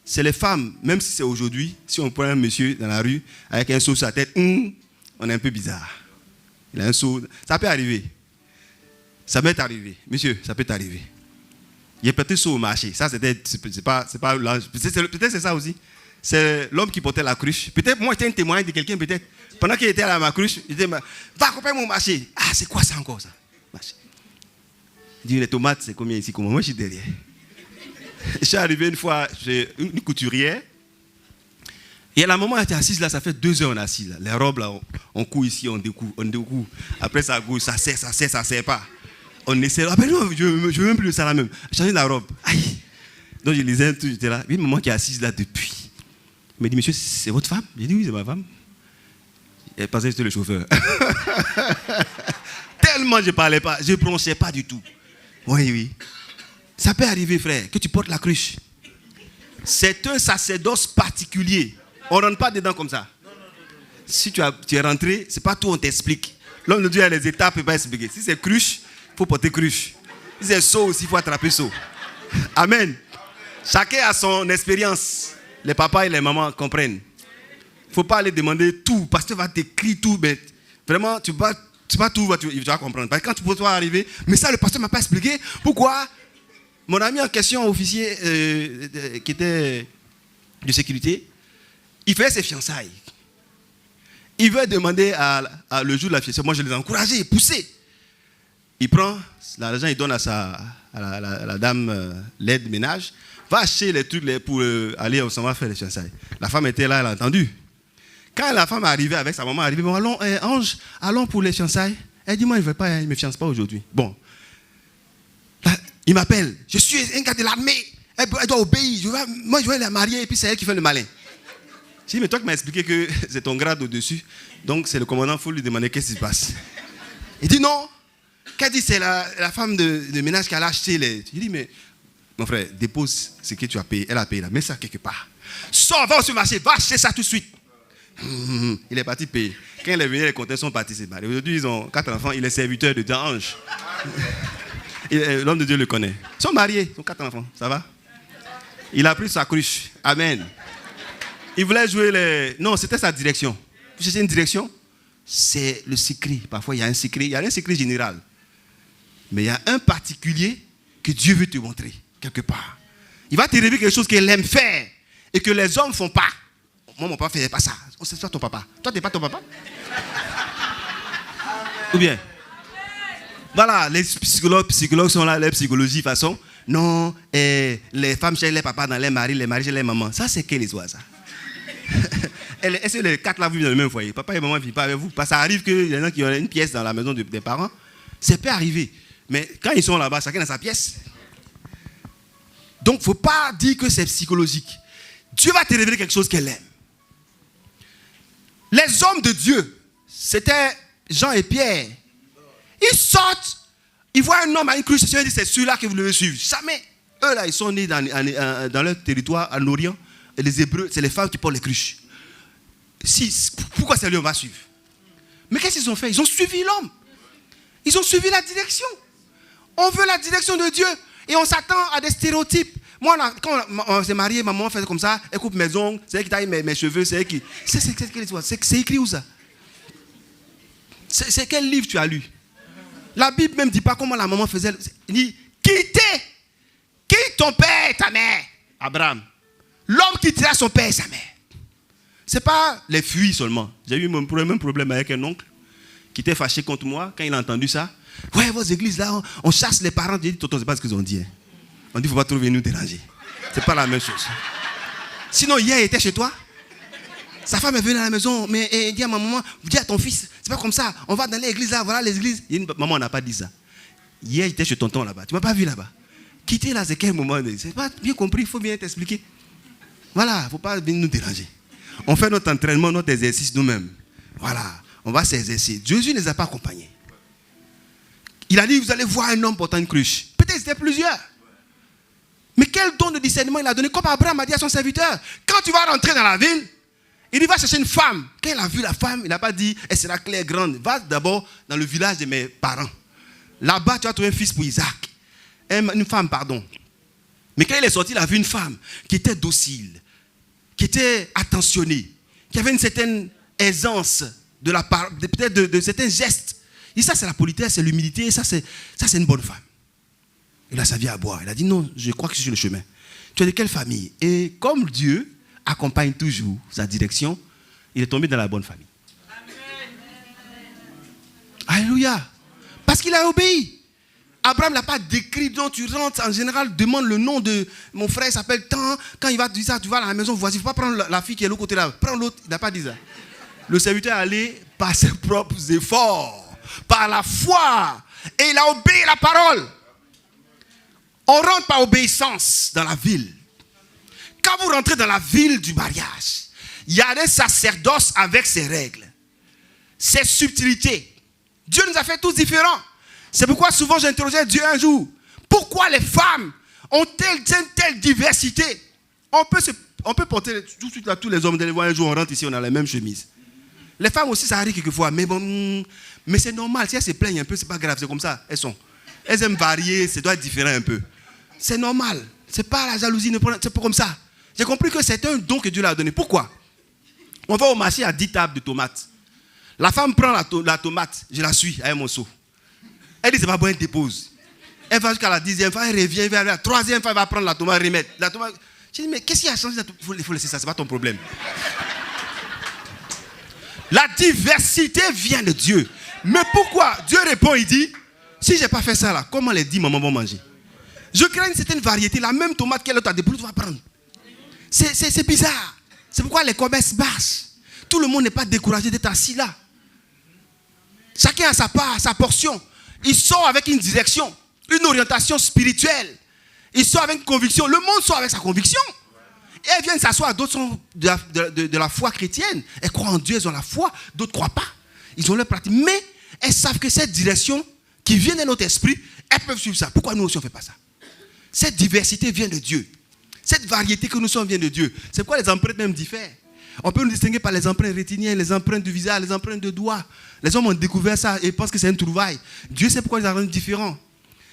C'est les femmes, même si c'est aujourd'hui, si on prend un monsieur dans la rue avec un seau sur la tête, on est un peu bizarre. Il a un seau, ça peut arriver. Ça m'est arrivé. Monsieur, ça peut t'arriver. Il est peut-être seau au marché. Ça, c'est pas l'ange. Peut-être c'est ça aussi. C'est l'homme qui portait la cruche. Peut-être moi, j'étais un témoin de quelqu'un, peut-être. Pendant qu'il était à ma cruche, il disait, va accompagner mon marché. Ah, c'est quoi ça encore, ça? Marché. Il dit, les tomates, c'est combien ici? Moi, je suis derrière. Je suis arrivé une fois chez une couturière. Et à la moment où elle était assise là, ça fait 2 heures qu'on est assis là. Les robes là, on coud ici, on découd. Après ça gauche, ça sert pas. On essaie. Ah ben non, je veux même plus ça là même. Changer la robe. Aïe. Donc je lisais un truc, j'étais là. Une maman qui est assise là depuis. Il m'a dit, monsieur, c'est votre femme? J'ai dit, oui, c'est ma femme. Elle pensait que j'étais le chauffeur. Tellement je ne parlais pas, je ne prononçais pas du tout. Oui, oui. Ça peut arriver, frère, que tu portes la cruche. C'est un sacerdoce particulier. On ne rentre pas dedans comme ça. Si tu es rentré, ce n'est pas tout, on t'explique. L'homme de Dieu a les étapes, il va expliquer. Si c'est cruche, il faut porter cruche. C'est saut aussi, il faut attraper saut. Amen. Chacun a son expérience. Les papas et les mamans comprennent. Il ne faut pas aller demander tout. Le pasteur va t'écrire tout. Mais vraiment, tu vas tout, tu vas comprendre. Parce que quand tu peux arriver, mais ça, le pasteur ne m'a pas expliqué. Pourquoi? Mon ami en question, officier qui était de sécurité, il fait ses fiançailles. Il veut demander le jour de la fiançailles. Moi, je les ai encouragés, poussés. Il prend l'argent, il donne à la dame l'aide ménage. Va acheter les trucs pour aller au va faire les fiançailles. La femme était là, elle a entendu. Quand la femme est arrivée avec sa maman, bon, allons, Ange, allons pour les fiançailles. Elle dit, moi, je ne me fiance pas aujourd'hui. Bon. Là, il m'appelle. Je suis un gars de l'armée. Elle doit obéir. Moi, je vais la marier et puis c'est elle qui fait le malin. Je dis, mais toi qui m'as expliqué que c'est ton grade au-dessus. Donc, c'est le commandant, il faut lui demander qu'est-ce qui se passe. Il dit, non. Qu'elle dit, c'est la femme de ménage qui a acheté les... Je dis, mais... Mon frère, dépose ce que tu as payé. Elle a payé là. Mets ça quelque part. Sors, va au supermarché. Va acheter ça tout de suite. Il est parti payer. Quand il est venu, les compteurs sont partis se marier. Aujourd'hui, ils ont 4 enfants. Il est serviteur de Ange. L'homme de Dieu le connaît. Ils sont mariés. Ils ont 4 enfants. Ça va? Il a pris sa cruche. Amen. Il voulait jouer les... Non, c'était sa direction. Vous cherchez une direction? C'est le secret. Parfois, il y a un secret. Il y a un secret général. Mais il y a un particulier que Dieu veut te montrer. Quelque part. Il va te révéler quelque chose qu'il aime faire et que les hommes ne font pas. Moi, mon papa ne faisait pas ça. C'est toi ton papa. Toi, tu n'es pas ton papa? Ou bien? Voilà, les psychologues sont là, les psychologies, de façon. Non, les femmes chez les papas dans les maris chez les mamans. Ça, c'est quelle histoire, ça? Est-ce que les 4 là, vous vivez dans le même foyer? Papa et maman ne vivent pas avec vous. Parce que ça arrive qu'il y en a qui ont une pièce dans la maison des parents. Ça peut arriver. Mais quand ils sont là-bas, chacun a sa pièce. Donc, il ne faut pas dire que c'est psychologique. Dieu va te révéler quelque chose qu'elle aime. Les hommes de Dieu, c'était Jean et Pierre. Ils sortent, ils voient un homme à une cruche, ils disent c'est celui-là que vous devez suivre. Jamais. Eux là, ils sont nés dans leur territoire, en Orient. Et les Hébreux, c'est les femmes qui portent les cruches. Pourquoi c'est lui on va suivre? Mais qu'est-ce qu'ils ont fait? Ils ont suivi l'homme. Ils ont suivi la direction. On veut la direction de Dieu. Et on s'attend à des stéréotypes. Moi, quand on s'est marié, maman fait comme ça, elle coupe mes ongles, c'est elle qui taille mes cheveux, c'est elle qui... C'est écrit où ça? C'est quel livre tu as lu? La Bible même ne dit pas comment la maman faisait. Il dit, quitte ton père et ta mère. Abraham. L'homme quittera son père et sa mère. Ce n'est pas les fuites seulement. J'ai eu mon même problème avec un oncle qui était fâché contre moi quand il a entendu ça. Ouais, vos églises là, on chasse les parents. J'ai dit, tonton, c'est pas ce qu'ils ont dit. Hein. On dit, il ne faut pas trop venir nous déranger. Ce n'est pas la même chose. Sinon, hier, il était chez toi. Sa femme est venue à la maison, mais elle dit à ma maman, dis à ton fils, c'est pas comme ça. On va dans l'église là, voilà les églises. Maman, on n'a pas dit ça. Hier, il était chez tonton là-bas. Tu ne m'as pas vu là-bas. Quitter là, c'est quel moment? C'est pas bien compris, il faut bien t'expliquer. Voilà, il ne faut pas venir nous déranger. On fait notre entraînement, notre exercice nous-mêmes. Voilà, on va s'exercer. Jésus ne les a pas accompagnés. Il a dit, vous allez voir un homme portant une cruche. Peut-être c'était plusieurs. Mais quel don de discernement il a donné? Comme Abraham a dit à son serviteur, quand tu vas rentrer dans la ville, il va chercher une femme. Quand il a vu la femme, il n'a pas dit, elle sera claire, grande. Va d'abord dans le village de mes parents. Là-bas, tu vas trouver un fils pour Isaac. Une femme, pardon. Mais quand il est sorti, il a vu une femme qui était docile, qui était attentionnée, qui avait une certaine aisance peut-être de certains gestes. Et ça, c'est la politesse, c'est l'humilité. Et ça, c'est une bonne femme. Il a sa vie à boire. Il a dit, non, je crois que je suis sur le chemin. Tu es de quelle famille? Et comme Dieu accompagne toujours sa direction, il est tombé dans la bonne famille. Amen. Alléluia. Parce qu'il a obéi. Abraham n'a pas décrit, donc tu rentres, en général, demande le nom de mon frère, il s'appelle tant. Quand il va dire ça, tu vas à la maison voisine, il ne faut pas prendre la fille qui est de l'autre côté là. Prends l'autre, il n'a pas dit ça. Le serviteur est allé par ses propres efforts, par la foi, et il a obéi la parole. On rentre par obéissance dans la ville. Quand vous rentrez dans la ville du mariage, il y a des sacerdoces avec ses règles, ses subtilités. Dieu nous a fait tous différents. C'est pourquoi souvent j'interrogeais Dieu un jour. Pourquoi les femmes ont telle diversité? On peut porter tout de suite là, tous les hommes, d'aller voir un jour, on rentre ici, on a la même chemise. Les femmes aussi, ça arrive quelquefois. Mais bon, mais c'est normal. Si elles se plaignent un peu, c'est pas grave, c'est comme ça. Elles sont. Elles aiment varier, ça doit être différent un peu. C'est normal. C'est pas la jalousie, c'est pas comme ça. J'ai compris que c'est un don que Dieu leur a donné. Pourquoi? On va au marché à 10 tables de tomates. La femme prend la tomate, je la suis avec mon seau. Elle dit c'est pas bon, elle dépose. Elle va jusqu'à la 10e fois, elle revient, la 3e fois, elle va prendre la tomate, remettre. La tomate. Je dis mais qu'est-ce qui a changé? Il faut laisser ça, c'est pas ton problème. La diversité vient de Dieu. Mais pourquoi? Dieu répond, il dit, si je n'ai pas fait ça là, comment les 10 mamans vont manger? Je crée une certaine variété, la même tomate qu'elle a déposée, tu vas prendre. C'est bizarre. C'est pourquoi les commerces baissent. Tout le monde n'est pas découragé d'être assis là. Chacun a sa part, sa portion. Il sort avec une direction, une orientation spirituelle. Il sort avec une conviction. Le monde sort avec sa conviction. Et elles viennent s'asseoir. D'autres sont de la foi chrétienne. Elles croient en Dieu, elles ont la foi. D'autres ne croient pas. Ils ont leur pratique. Mais elles savent que cette direction qui vient de notre esprit, elles peuvent suivre ça. Pourquoi nous aussi on ne fait pas ça? Cette diversité vient de Dieu. Cette variété que nous sommes vient de Dieu. C'est pourquoi les empreintes même diffèrent. On peut nous distinguer par les empreintes rétiniennes, les empreintes du visage, les empreintes de doigts. Les hommes ont découvert ça et pensent que c'est une trouvaille. Dieu sait pourquoi ils en rendent différents.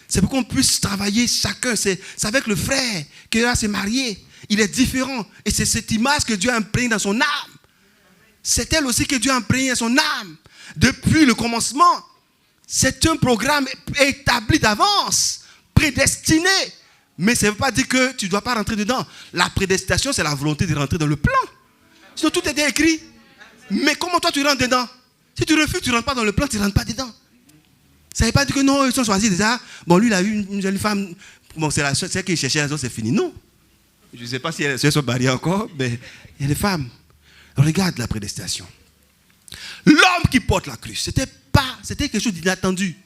C'est pour qu'on puisse travailler chacun. C'est avec le frère qui s'est marié. Il est différent. Et c'est cette image que Dieu a imprégnée dans son âme. C'est elle aussi que Dieu a imprégné dans son âme. Depuis le commencement, c'est un programme établi d'avance, prédestiné. Mais ça ne veut pas dire que tu ne dois pas rentrer dedans. La prédestination, c'est la volonté de rentrer dans le plan. Sinon, tout est écrit. Mais comment toi, tu rentres dedans? Si tu refuses, tu ne rentres pas dans le plan, tu ne rentres pas dedans. Ça ne veut pas dire que non, ils sont choisis déjà. Bon, lui, il a eu une jolie femme. Bon, c'est celle qu'il cherchait, les autres, c'est fini. Non. Je ne sais pas si elles sont mariées encore, mais il y a des femmes. Regarde la prédestination. L'homme qui porte la cruz, c'était quelque chose d'inattendu.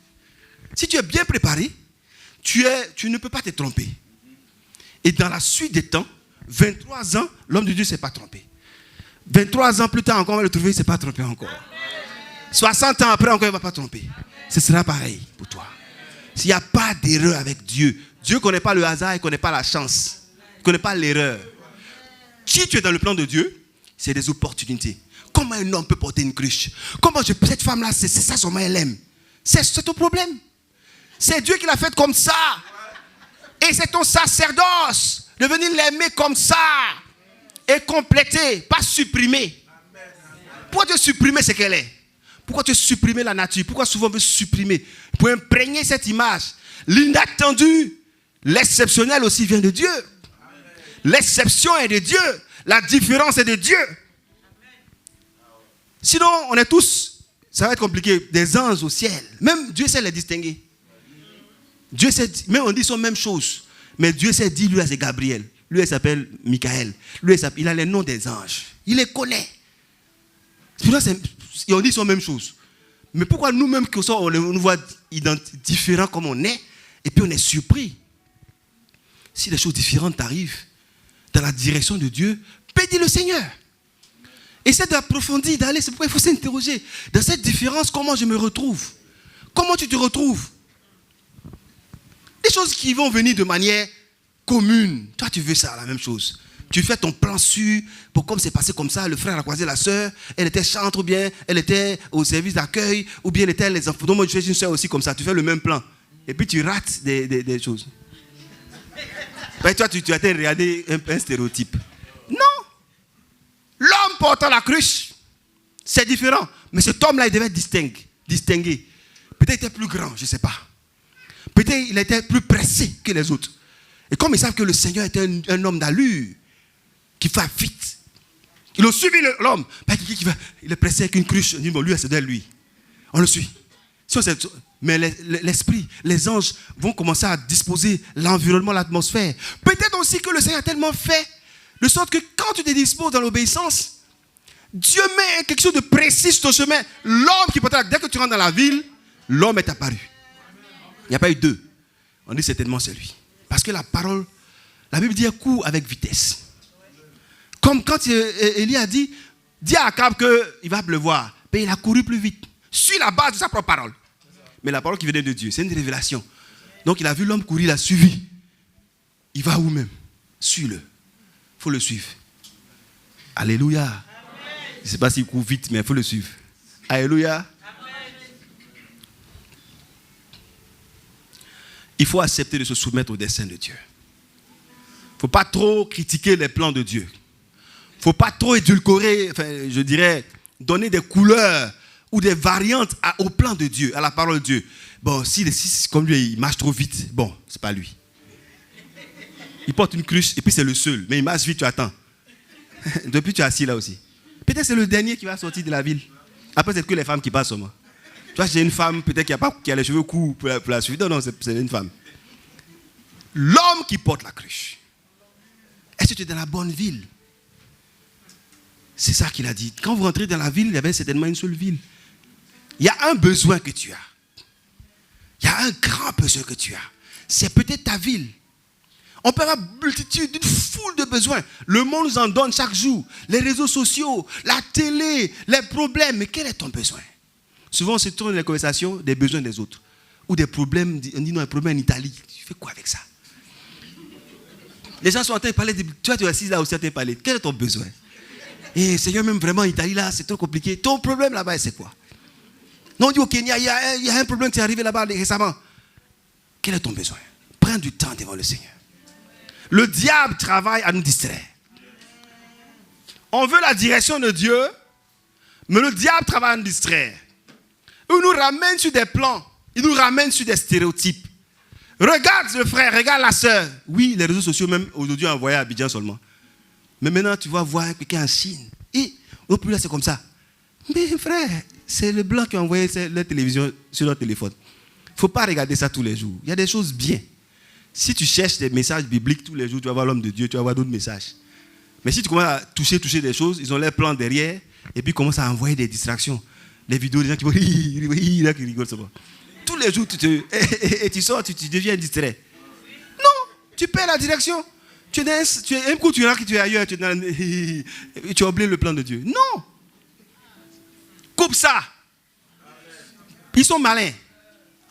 Si tu es bien préparé, tu ne peux pas te tromper. Et dans la suite des temps, 23 ans, l'homme de Dieu ne s'est pas trompé. 23 ans plus tard encore, on va le trouver, il ne s'est pas trompé encore. 60 ans après encore, il ne va pas tromper. Ce sera pareil pour toi. S'il n'y a pas d'erreur avec Dieu, Dieu ne connaît pas le hasard, il ne connaît pas la chance. Il ne connaît pas l'erreur. Si tu es dans le plan de Dieu, c'est des opportunités. Comment un homme peut porter une cruche? Comment cette femme-là, c'est ça seulement elle aime? C'est ton problème. C'est Dieu qui l'a fait comme ça. Et c'est ton sacerdoce de venir l'aimer comme ça. Et compléter, pas supprimer. Pourquoi tu supprimer ce qu'elle est? Pourquoi tu supprimer la nature? Pourquoi souvent on veut supprimer? Pour imprégner cette image. L'inattendu, l'exceptionnel aussi vient de Dieu. L'exception est de Dieu. La différence est de Dieu. Sinon, on est tous, ça va être compliqué, des anges au ciel. Même Dieu sait les distinguer. Dieu sait, même on dit sont même chose. Mais Dieu sait dire, lui, c'est Gabriel. Lui, il s'appelle Michael. Lui, il a les noms des anges. Il les connaît. Et on dit sont même chose. Mais pourquoi nous-mêmes, on nous voit différents comme on est, et puis on est surpris? Si des choses différentes arrivent dans la direction de Dieu, bénis le Seigneur. Essaie d'approfondir, d'aller. C'est pourquoi il faut s'interroger. Dans cette différence, comment je me retrouve? Comment tu te retrouves? Des choses qui vont venir de manière commune. Toi, tu veux ça, la même chose. Tu fais ton plan sûr, pour comme c'est passé comme ça, le frère a croisé la soeur, elle était chantre ou bien elle était au service d'accueil, ou bien elle était les enfants. Donc moi, je fais une soeur aussi comme ça, tu fais le même plan. Et puis tu rates des choses. Ben, toi, tu as été regarder un stéréotype. Non! L'homme portant la cruche, c'est différent. Mais cet homme-là, il devait être distingué. Peut-être il était plus grand, je ne sais pas. Peut-être il était plus pressé que les autres. Et comme ils savent que le Seigneur était un homme d'allure, qui va vite. Ils ont suivi l'homme. Il est pressé avec une cruche. On dit, bon, lui, c'est de lui. On le suit. Mais l'esprit, les anges vont commencer à disposer l'environnement, l'atmosphère. Peut-être aussi que le Seigneur a tellement fait de sorte que quand tu te disposes dans l'obéissance, Dieu met quelque chose de précis sur ton chemin. L'homme qui portait dès que tu rentres dans la ville, l'homme est apparu. Il n'y a pas eu deux. On dit certainement c'est lui. Parce que la parole, la Bible dit un coup avec vitesse. Comme quand Élie a dit, dis à Akab qu'il va pleuvoir. Mais il a couru plus vite. Sur la base de sa propre parole. Mais la parole qui venait de Dieu, c'est une révélation. Donc il a vu l'homme courir, il a suivi. Il va où même? Suis-le. Il faut le suivre. Alléluia. Amen. Je ne sais pas s'il court vite, mais il faut le suivre. Alléluia. Amen. il faut accepter de se soumettre au dessein de Dieu. Il ne faut pas trop critiquer les plans de Dieu. Il ne faut pas trop édulcorer, je dirais, donner des couleurs ou des variantes au plan de Dieu, à la parole de Dieu. Bon, si comme lui, il marche trop vite, bon, c'est pas lui. Il porte une cruche et puis c'est le seul. Mais il marche vite, tu attends. Depuis, tu es assis là aussi. Peut-être c'est le dernier qui va sortir de la ville. Après, c'est que les femmes qui passent seulement. Tu vois, j'ai une femme, peut-être qui a les cheveux courts pour la suivre. Non, c'est une femme. L'homme qui porte la cruche. Est-ce que tu es dans la bonne ville? C'est ça qu'il a dit. Quand vous rentrez dans la ville, il y avait certainement une seule ville. Il y a un besoin que tu as. Il y a un grand besoin que tu as. C'est peut-être ta ville. On peut avoir multitude, une foule de besoins. Le monde nous en donne chaque jour. Les réseaux sociaux, la télé, les problèmes. Mais quel est ton besoin? Souvent, on se tourne dans les conversations des besoins des autres. Ou des problèmes, on dit non, un problème en Italie. Tu fais quoi avec ça? Les gens sont en train de parler, tu es assis là aussi en train de parler. Quel est ton besoin? Et Seigneur, même vraiment en Italie là, c'est trop compliqué. Ton problème là-bas, c'est quoi? Non, on dit au Kenya, il y a un problème qui est arrivé là-bas récemment. Quel est ton besoin? Prends du temps devant le Seigneur. Le diable travaille à nous distraire. On veut la direction de Dieu, mais le diable travaille à nous distraire. Il nous ramène sur des plans, il nous ramène sur des stéréotypes. Regarde le frère, regarde la sœur. Oui, les réseaux sociaux, même aujourd'hui, envoyés à Abidjan seulement. Mais maintenant, tu vas voir quelqu'un en Chine. Et au plus là, c'est comme ça. Mais frère, c'est le blanc qui a envoyé la télévision sur leur téléphone. Il ne faut pas regarder ça tous les jours. Il y a des choses bien. Si tu cherches des messages bibliques tous les jours, tu vas voir l'homme de Dieu, tu vas voir d'autres messages. Mais si tu commences à toucher des choses, ils ont leurs plans derrière, et puis ils commencent à envoyer des distractions. Les vidéos, des gens qui vont rire, qui rigolent. Tous les jours, et tu sors, tu deviens distrait. Non, tu perds la direction. Tu es un coup, tu es ailleurs, tu as oublié le plan de Dieu. Non. Coupe ça. Ils sont malins.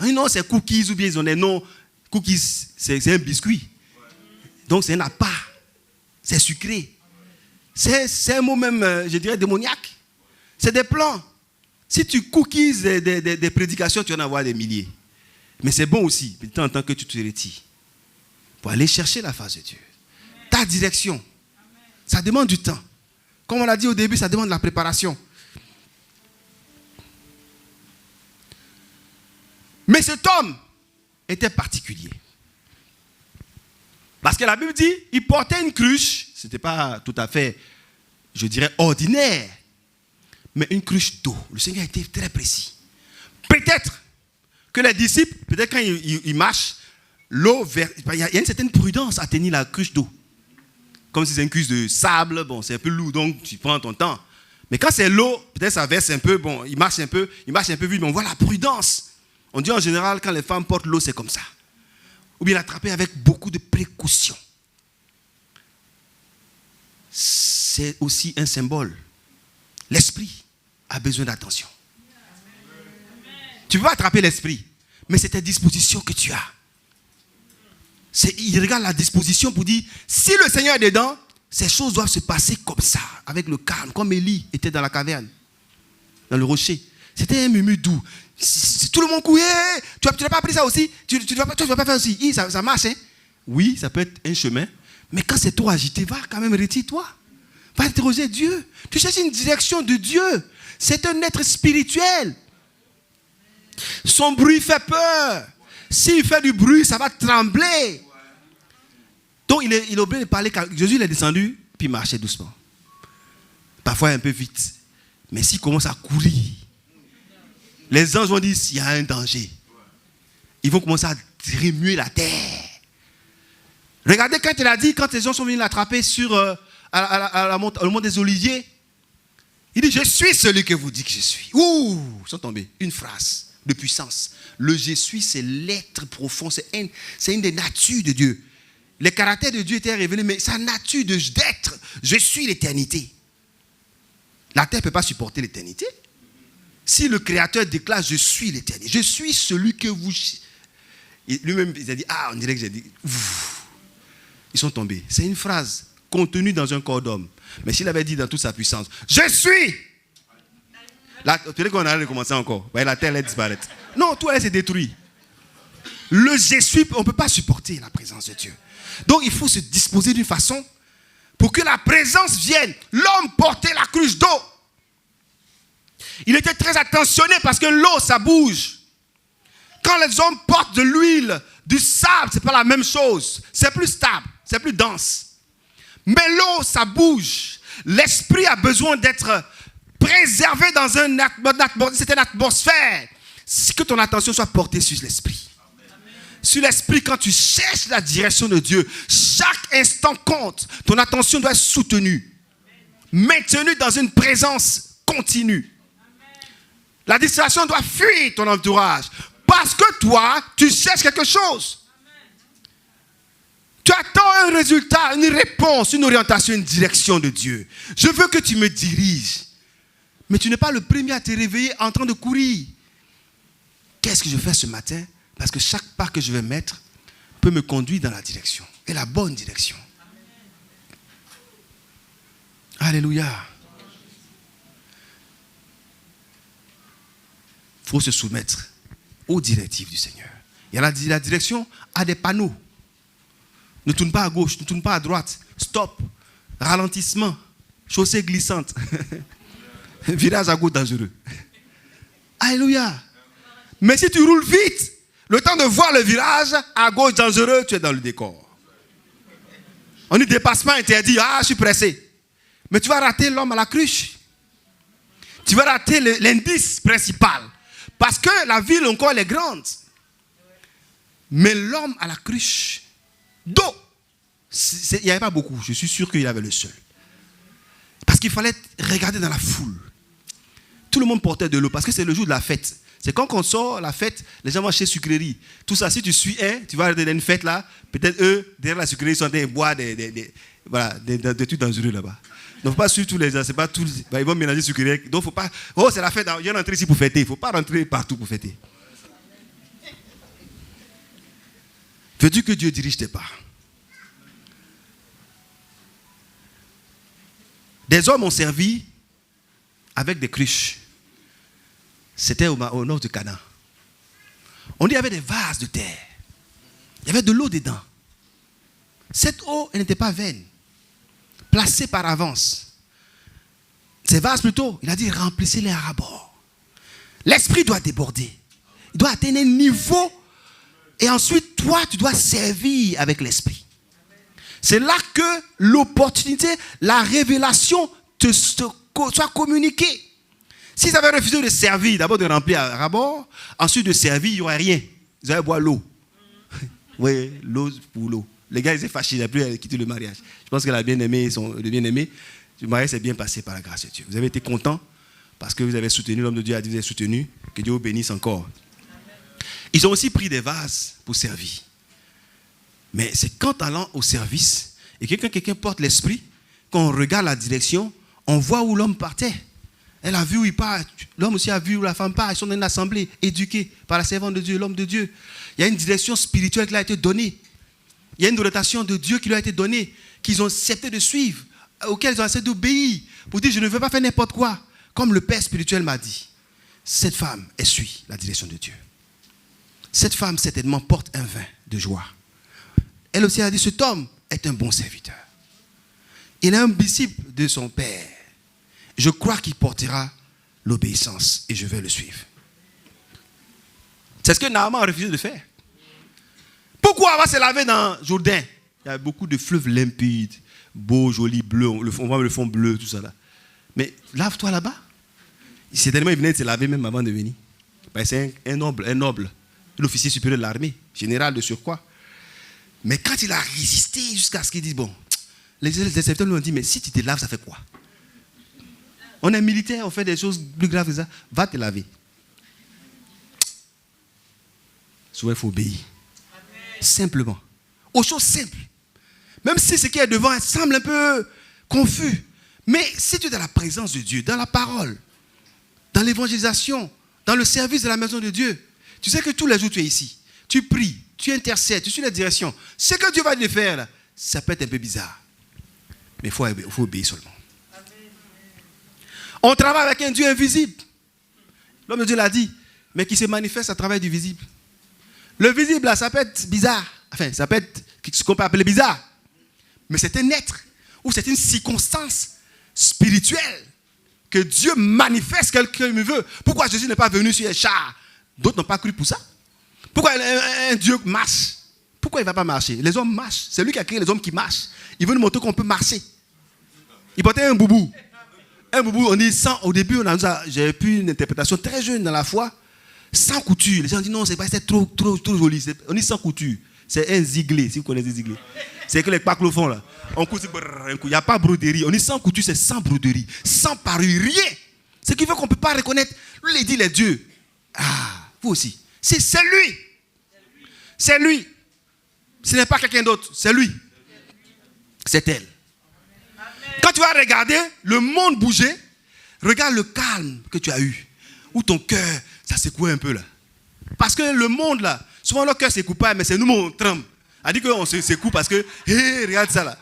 Non, c'est cookies ou bien ils ont des noms. Cookies, c'est un biscuit. Donc c'est un appât. C'est sucré. C'est un mot même, je dirais, démoniaque. C'est des plans. Si tu cookies des prédications, tu vas en avoir des milliers. Mais c'est bon aussi, de temps en temps que tu te retires. Pour aller chercher la face de Dieu. Ta direction. Ça demande du temps. Comme on l'a dit au début, ça demande de la préparation. Mais cet homme était particulier. Parce que la Bible dit, il portait une cruche. Ce n'était pas tout à fait, je dirais, ordinaire. Mais une cruche d'eau. Le Seigneur était très précis. Peut-être que les disciples, peut-être quand ils marchent, l'eau, il y a une certaine prudence à tenir la cruche d'eau. Comme si c'est une cruche de sable, bon, c'est un peu lourd, donc tu prends ton temps. Mais quand c'est l'eau, peut-être ça verse un peu, bon, il marche un peu vite, mais on voit la prudence. On dit en général, quand les femmes portent l'eau, c'est comme ça. Ou bien l'attraper avec beaucoup de précaution. C'est aussi un symbole. L'esprit a besoin d'attention. Tu peux pas attraper l'esprit, mais c'est ta disposition que tu as. Il regarde la disposition pour dire, si le Seigneur est dedans, ces choses doivent se passer comme ça, avec le calme, comme Élie était dans la caverne, dans le rocher. C'était un murmure doux. Tout le monde courait. Tu n'as pas appris ça aussi? Tu ne vas pas faire aussi. Ça marche, hein? Oui, ça peut être un chemin. Mais quand c'est trop agité, va quand même, retire-toi. Va interroger Dieu. Tu cherches une direction de Dieu. C'est un être spirituel. Son bruit fait peur. S'il fait du bruit, ça va trembler. Donc il est obligé de parler. Jésus il est descendu, puis il marchait doucement. Parfois un peu vite. Mais s'il commence à courir, les anges vont dire qu'il y a un danger. Ils vont commencer à remuer la terre. Regardez quand il a dit, quand les gens sont venus l'attraper sur le mont des Oliviers, il dit, je suis celui que vous dites que je suis. Ouh, ils sont tombés. Une phrase de puissance. Le je suis, c'est l'être profond, c'est une des natures de Dieu. Les caractères de Dieu étaient révélés, mais sa nature d'être, je suis l'éternité. La terre ne peut pas supporter l'éternité. Si le Créateur déclare, je suis l'éternité, je suis celui que vous... Lui-même, il a dit, on dirait que j'ai dit... Ils sont tombés. C'est une phrase contenue dans un corps d'homme. Mais s'il avait dit dans toute sa puissance, je suis... Peut-être qu'on allait recommencer encore. La terre allait disparaître. Non, tout allait se détruire. Le je suis, on ne peut pas supporter la présence de Dieu. Donc il faut se disposer d'une façon pour que la présence vienne. L'homme portait la cruche d'eau. Il était très attentionné parce que l'eau, ça bouge. Quand les hommes portent de l'huile, du sable, ce n'est pas la même chose. C'est plus stable, c'est plus dense. Mais l'eau, ça bouge. L'esprit a besoin d'être préservé dans une atmosphère. Si que ton attention soit portée sur l'esprit. Sur l'esprit, quand tu cherches la direction de Dieu, chaque instant compte. Ton attention doit être soutenue. Maintenue dans une présence continue. La distraction doit fuir ton entourage. Parce que toi, tu cherches quelque chose. Tu attends un résultat, une réponse, une orientation, une direction de Dieu. Je veux que tu me diriges. Mais tu n'es pas le premier à te réveiller en train de courir. Qu'est-ce que je fais ce matin? Parce que chaque pas que je vais mettre peut me conduire dans la direction. Et la bonne direction. Alléluia. Il faut se soumettre aux directives du Seigneur. Il y a la direction à des panneaux. Ne tourne pas à gauche, ne tourne pas à droite. Stop. Ralentissement. Chaussée glissante. Virage à gauche dangereux. Alléluia. Mais si tu roules vite, le temps de voir le virage à gauche dangereux, tu es dans le décor. On dit dépassement interdit. Ah, je suis pressé. Mais tu vas rater l'homme à la cruche. Tu vas rater l'indice principal. Parce que la ville encore elle est grande. Mais l'homme à la cruche d'eau, il n'y avait pas beaucoup. Je suis sûr qu'il avait le seul. Parce qu'il fallait regarder dans la foule. Tout le monde portait de l'eau parce que c'est le jour de la fête. C'est quand on sort la fête, les gens vont acheter sucrerie. Tout ça, si tu suis tu vas dans une fête là, peut-être eux, derrière la sucrerie, ils sont en train de boire des trucs dangereux là-bas. Donc, il ne faut pas suivre tous les gens, c'est pas tous. Ils vont mélanger sucrerie. Donc, il ne faut pas. Oh, c'est la fête, je viens rentrer ici pour fêter. Il ne faut pas rentrer partout pour fêter. Veux-tu que Dieu dirige tes pas? Des hommes ont servi avec des cruches. C'était au nord du Canaan. On dit qu'il y avait des vases de terre. Il y avait de l'eau dedans. Cette eau, elle n'était pas vaine. Placée par avance. Ces vases plutôt, il a dit remplissez-les à rabord. L'esprit doit déborder. Il doit atteindre un niveau. Et ensuite, toi, tu dois servir avec l'esprit. C'est là que l'opportunité, la révélation soit communiquée. S'ils avaient refusé de servir, d'abord de remplir à rabord, ensuite de servir, il n'y aurait rien. Ils allaient boire l'eau. Oui, l'eau pour l'eau. Les gars, ils étaient fâchés, ils n'avaient plus à quitter le mariage. Je pense que le bien-aimé, le mariage s'est bien passé par la grâce de Dieu. Vous avez été contents parce que vous avez soutenu, l'homme de Dieu a dit, vous avez soutenu, que Dieu vous bénisse encore. Ils ont aussi pris des vases pour servir. Mais c'est qu'en allant au service, et que quand quelqu'un porte l'esprit, quand on regarde la direction, on voit où l'homme partait. Elle a vu où il part. L'homme aussi a vu où la femme part. Ils sont dans une assemblée, éduqués par la servante de Dieu, l'homme de Dieu. Il y a une direction spirituelle qui leur a été donnée. Il y a une orientation de Dieu qui leur a été donnée, qu'ils ont accepté de suivre, auquel ils ont accepté d'obéir, pour dire je ne veux pas faire n'importe quoi. Comme le Père spirituel m'a dit. Cette femme, elle suit la direction de Dieu. Cette femme, certainement, porte un vin de joie. Elle aussi a dit cet homme est un bon serviteur. Il est un disciple de son Père. Je crois qu'il portera l'obéissance et je vais le suivre. C'est ce que Naaman a refusé de faire. Pourquoi on va se laver dans Jourdain? Il y a beaucoup de fleuves limpides, beaux, jolis, bleus. On voit le fond bleu, tout ça là. Mais lave-toi là-bas. Certainement, il venait de se laver même avant de venir. C'est un noble, l'officier supérieur de l'armée, général de surcroît. Mais quand il a résisté jusqu'à ce qu'il dise, bon, les serviteurs lui ont dit, mais si tu te laves, ça fait quoi? On est militaire, on fait des choses plus graves que ça. Va te laver. Souvent, il faut obéir. Simplement. Aux choses simples. Même si ce qui est devant semble un peu confus. Mais si tu es dans la présence de Dieu, dans la parole, dans l'évangélisation, dans le service de la maison de Dieu, tu sais que tous les jours tu es ici. Tu pries, tu intercèdes, tu suis la direction. Ce que Dieu va te faire, là, ça peut être un peu bizarre. Mais il faut obéir seulement. On travaille avec un Dieu invisible. L'homme de Dieu l'a dit, mais qui se manifeste à travers du visible. Le visible, là, ça peut être bizarre. Enfin, ça peut être ce qu'on peut appeler bizarre. Mais c'est un être ou c'est une circonstance spirituelle que Dieu manifeste quelqu'un me veut. Pourquoi Jésus n'est pas venu sur un char? D'autres n'ont pas cru pour ça. Pourquoi un Dieu marche? Pourquoi il ne va pas marcher? Les hommes marchent. C'est lui qui a créé les hommes qui marchent. Il veut nous montrer qu'on peut marcher. Il portait un boubou. Un boubou, on dit sans. Au début, j'ai eu une interprétation très jeune dans la foi. Sans couture. Les gens disent non, c'est trop joli. On dit sans couture. C'est un ziglé, si vous connaissez ziglé. C'est que les packs le font là. On coupe, il n'y a pas de broderie. On dit sans couture, c'est sans broderie. Sans parure, rien. Ce qui fait qu'on ne peut pas reconnaître. Lui, il dit les dieux. Ah, vous aussi. C'est lui. C'est lui. Ce n'est pas quelqu'un d'autre. C'est lui. C'est elle. Quand tu vas regarder le monde bouger, regarde le calme que tu as eu. Ou ton cœur, ça secoue un peu là. Parce que le monde là, souvent le cœur ne secoue pas, mais c'est nous on tremble. Elle dit qu'on se secoue parce que, hé, regarde ça là.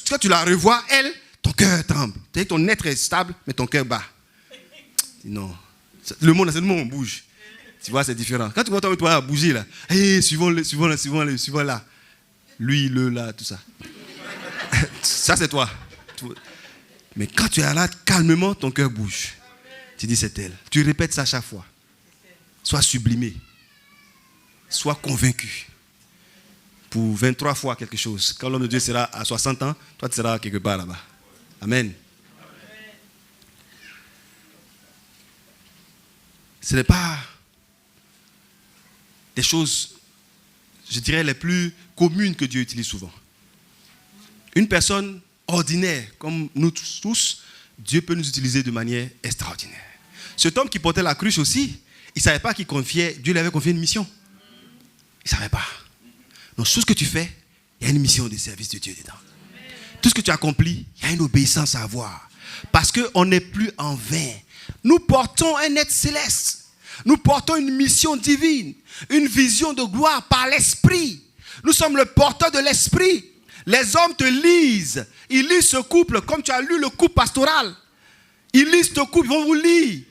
Quand tu la revois, elle, ton cœur tremble. Tu sais que ton être est stable, mais ton cœur bat. Non. Le monde, c'est le monde, on bouge. Tu vois, c'est différent. Quand tu vois toi bouger là, hé, suivons là. Lui, là, tout ça. Ça, c'est toi. Mais quand tu es là, calmement, ton cœur bouge. Tu dis, c'est elle. Tu répètes ça chaque fois. Sois sublimé. Sois convaincu. Pour 23 fois quelque chose. Quand l'homme de Dieu sera à 60 ans, toi, tu seras quelque part là-bas. Amen. Ce n'est pas des choses, je dirais, les plus communes que Dieu utilise souvent. Une personne ordinaire, comme nous tous, Dieu peut nous utiliser de manière extraordinaire. Cet homme qui portait la cruche aussi, il ne savait pas qu'il confiait, Dieu lui avait confié une mission. Il ne savait pas. Donc, tout ce que tu fais, il y a une mission de service de Dieu dedans. Tout ce que tu accomplis, il y a une obéissance à avoir. Parce qu'on n'est plus en vain. Nous portons un être céleste. Nous portons une mission divine, une vision de gloire par l'esprit. Nous sommes le porteur de l'esprit. Les hommes te lisent. Ils lisent ce couple comme tu as lu le couple pastoral. Ils lisent ce couple, ils vont vous lire.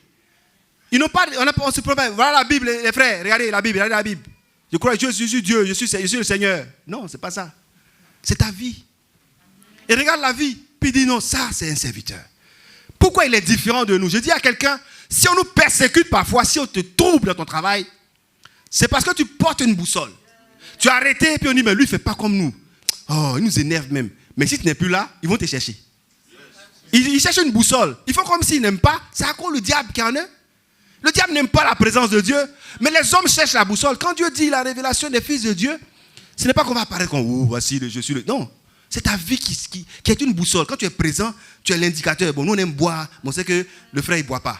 Ils n'ont pas, on se promène. Voilà la Bible, les frères. Regardez la Bible. Je crois que je suis Dieu, je suis le Seigneur. Non, ce n'est pas ça. C'est ta vie. Et regarde la vie. Puis il dit non, ça c'est un serviteur. Pourquoi il est différent de nous? Je dis à quelqu'un, si on nous persécute parfois, si on te trouble dans ton travail, c'est parce que tu portes une boussole. Tu as arrêté et puis on dit, mais lui il ne fait pas comme nous. Oh, il nous énerve même. Mais si tu n'es plus là, ils vont te chercher. Ils cherchent une boussole. Ils font comme s'ils n'aiment pas. C'est à cause le diable qui en est. Le diable n'aime pas la présence de Dieu. Mais les hommes cherchent la boussole. Quand Dieu dit la révélation des fils de Dieu, ce n'est pas qu'on va apparaître comme, oh, voici, je suis le... Non. C'est ta vie qui est une boussole. Quand tu es présent, tu es l'indicateur. Bon, nous on aime boire, mais on sait que le frère il ne boit pas.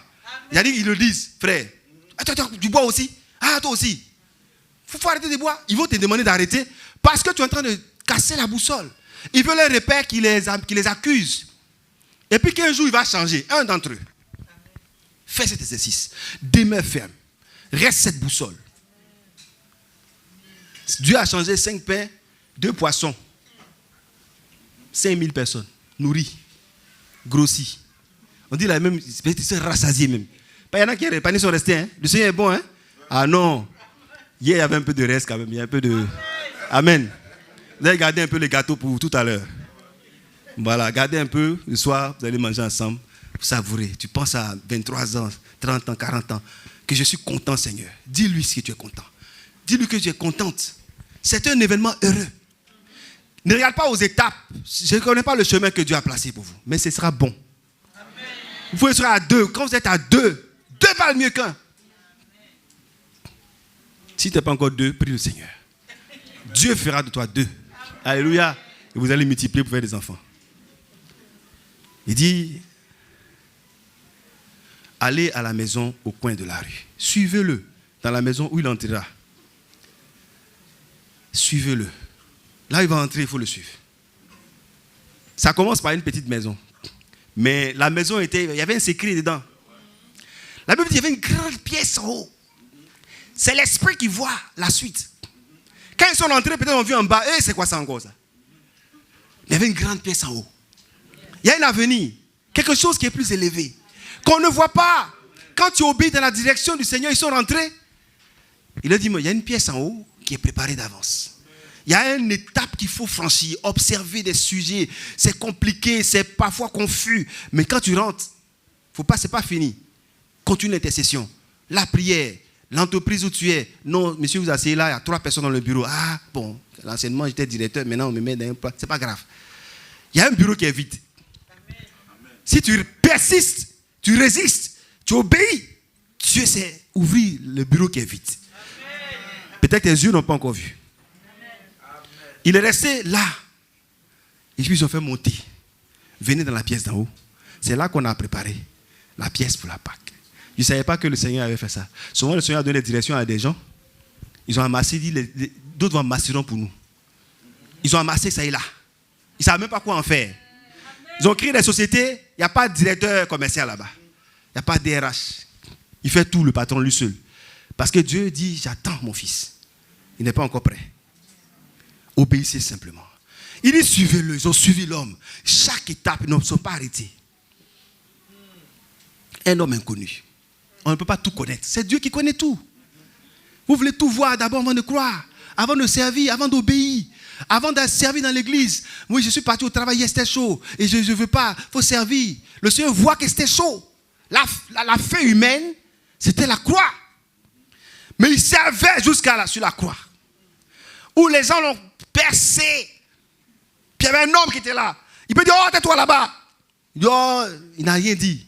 C'est-à-dire qu'ils le disent, frère, attends, tu bois aussi? Ah, toi aussi. Il faut arrêter de boire. Ils vont te demander d'arrêter parce que tu es en train de casser la boussole. Ils veulent un repère qui les accuse. Et puis qu'un jour il va changer. Un d'entre eux. Fais cet exercice. Demeure ferme. Reste cette boussole. Dieu a changé 5 pains, 2 poissons. 5000 personnes. Nourries. Grossies. On dit la même, c'est rassasié même. Il y en a qui sont restés. Hein? Le Seigneur est bon. Hein? Ah non. Hier, il y avait un peu de reste quand même. Il y a un peu de... Amen. Vous allez garder un peu les gâteaux pour tout à l'heure. Voilà, gardez un peu. Le soir, vous allez manger ensemble. Vous savourez. Tu penses à 23 ans, 30 ans, 40 ans. Que je suis content, Seigneur. Dis-lui si tu es content. Dis-lui que tu es contente. C'est un événement heureux. Ne regarde pas aux étapes. Je ne connais pas le chemin que Dieu a placé pour vous. Mais ce sera bon. Amen. Vous pouvez être à 2. Quand vous êtes à 2, 2 valent mieux qu'un. Si tu n'es pas encore 2, prie le Seigneur. Dieu fera de toi 2. Alléluia. Et vous allez multiplier pour faire des enfants. Il dit, allez à la maison au coin de la rue. Suivez-le dans la maison où il entrera. Suivez-le. Là, il va entrer, il faut le suivre. Ça commence par une petite maison. Mais la maison il y avait un secret dedans. La Bible dit qu'il y avait une grande pièce en haut. C'est l'esprit qui voit la suite. Quand ils sont entrés, peut-être on a vu en bas, c'est quoi ça encore ça? Il y avait une grande pièce en haut. Il y a un avenir, quelque chose qui est plus élevé, qu'on ne voit pas. Quand tu obéis dans la direction du Seigneur, ils sont rentrés. Il a dit, il y a une pièce en haut qui est préparée d'avance. Il y a une étape qu'il faut franchir, observer des sujets. C'est compliqué, c'est parfois confus. Mais quand tu rentres, ce n'est pas fini. Continue l'intercession, la prière, l'entreprise où tu es. Non, monsieur, vous asseyez là, il y a 3 personnes dans le bureau. Ah, bon, l'enseignement, j'étais directeur, maintenant on me met dans un plat. Ce n'est pas grave. Il y a un bureau qui est vide. Amen. Si tu persistes, tu résistes, tu obéis, Dieu sait ouvrir le bureau qui est vide. Peut-être que tes yeux n'ont pas encore vu. Il est resté là. Et puis ils ont fait monter. Venez dans la pièce d'en haut. C'est là qu'on a préparé la pièce pour la Pâque. Je ne savais pas que le Seigneur avait fait ça. Souvent, le Seigneur a donné des directions à des gens. Ils ont amassé, d'autres vont amasseront pour nous. Ils ont amassé ça et là. Ils ne savent même pas quoi en faire. Ils ont créé des sociétés. Il n'y a pas de directeur commercial là-bas. Il n'y a pas de DRH. Il fait tout, le patron, lui seul. Parce que Dieu dit, j'attends mon fils. Il n'est pas encore prêt. Obéissez simplement. Il dit, suivez-le. Ils ont suivi l'homme. Chaque étape, ils ne sont pas arrêtés. Un homme inconnu. On ne peut pas tout connaître. C'est Dieu qui connaît tout. Vous voulez tout voir d'abord avant de croire, avant de servir, avant d'obéir, avant de servir dans l'église. Oui, je suis parti au travail, c'était chaud. Et je ne veux pas, il faut servir. Le Seigneur voit que c'était chaud. La fin humaine, c'était la croix. Mais il servait sur la croix. Où les gens l'ont percé. Puis il y avait un homme qui était là. Il peut dire, oh, tais-toi là-bas. Il dit, oh, il n'a rien dit.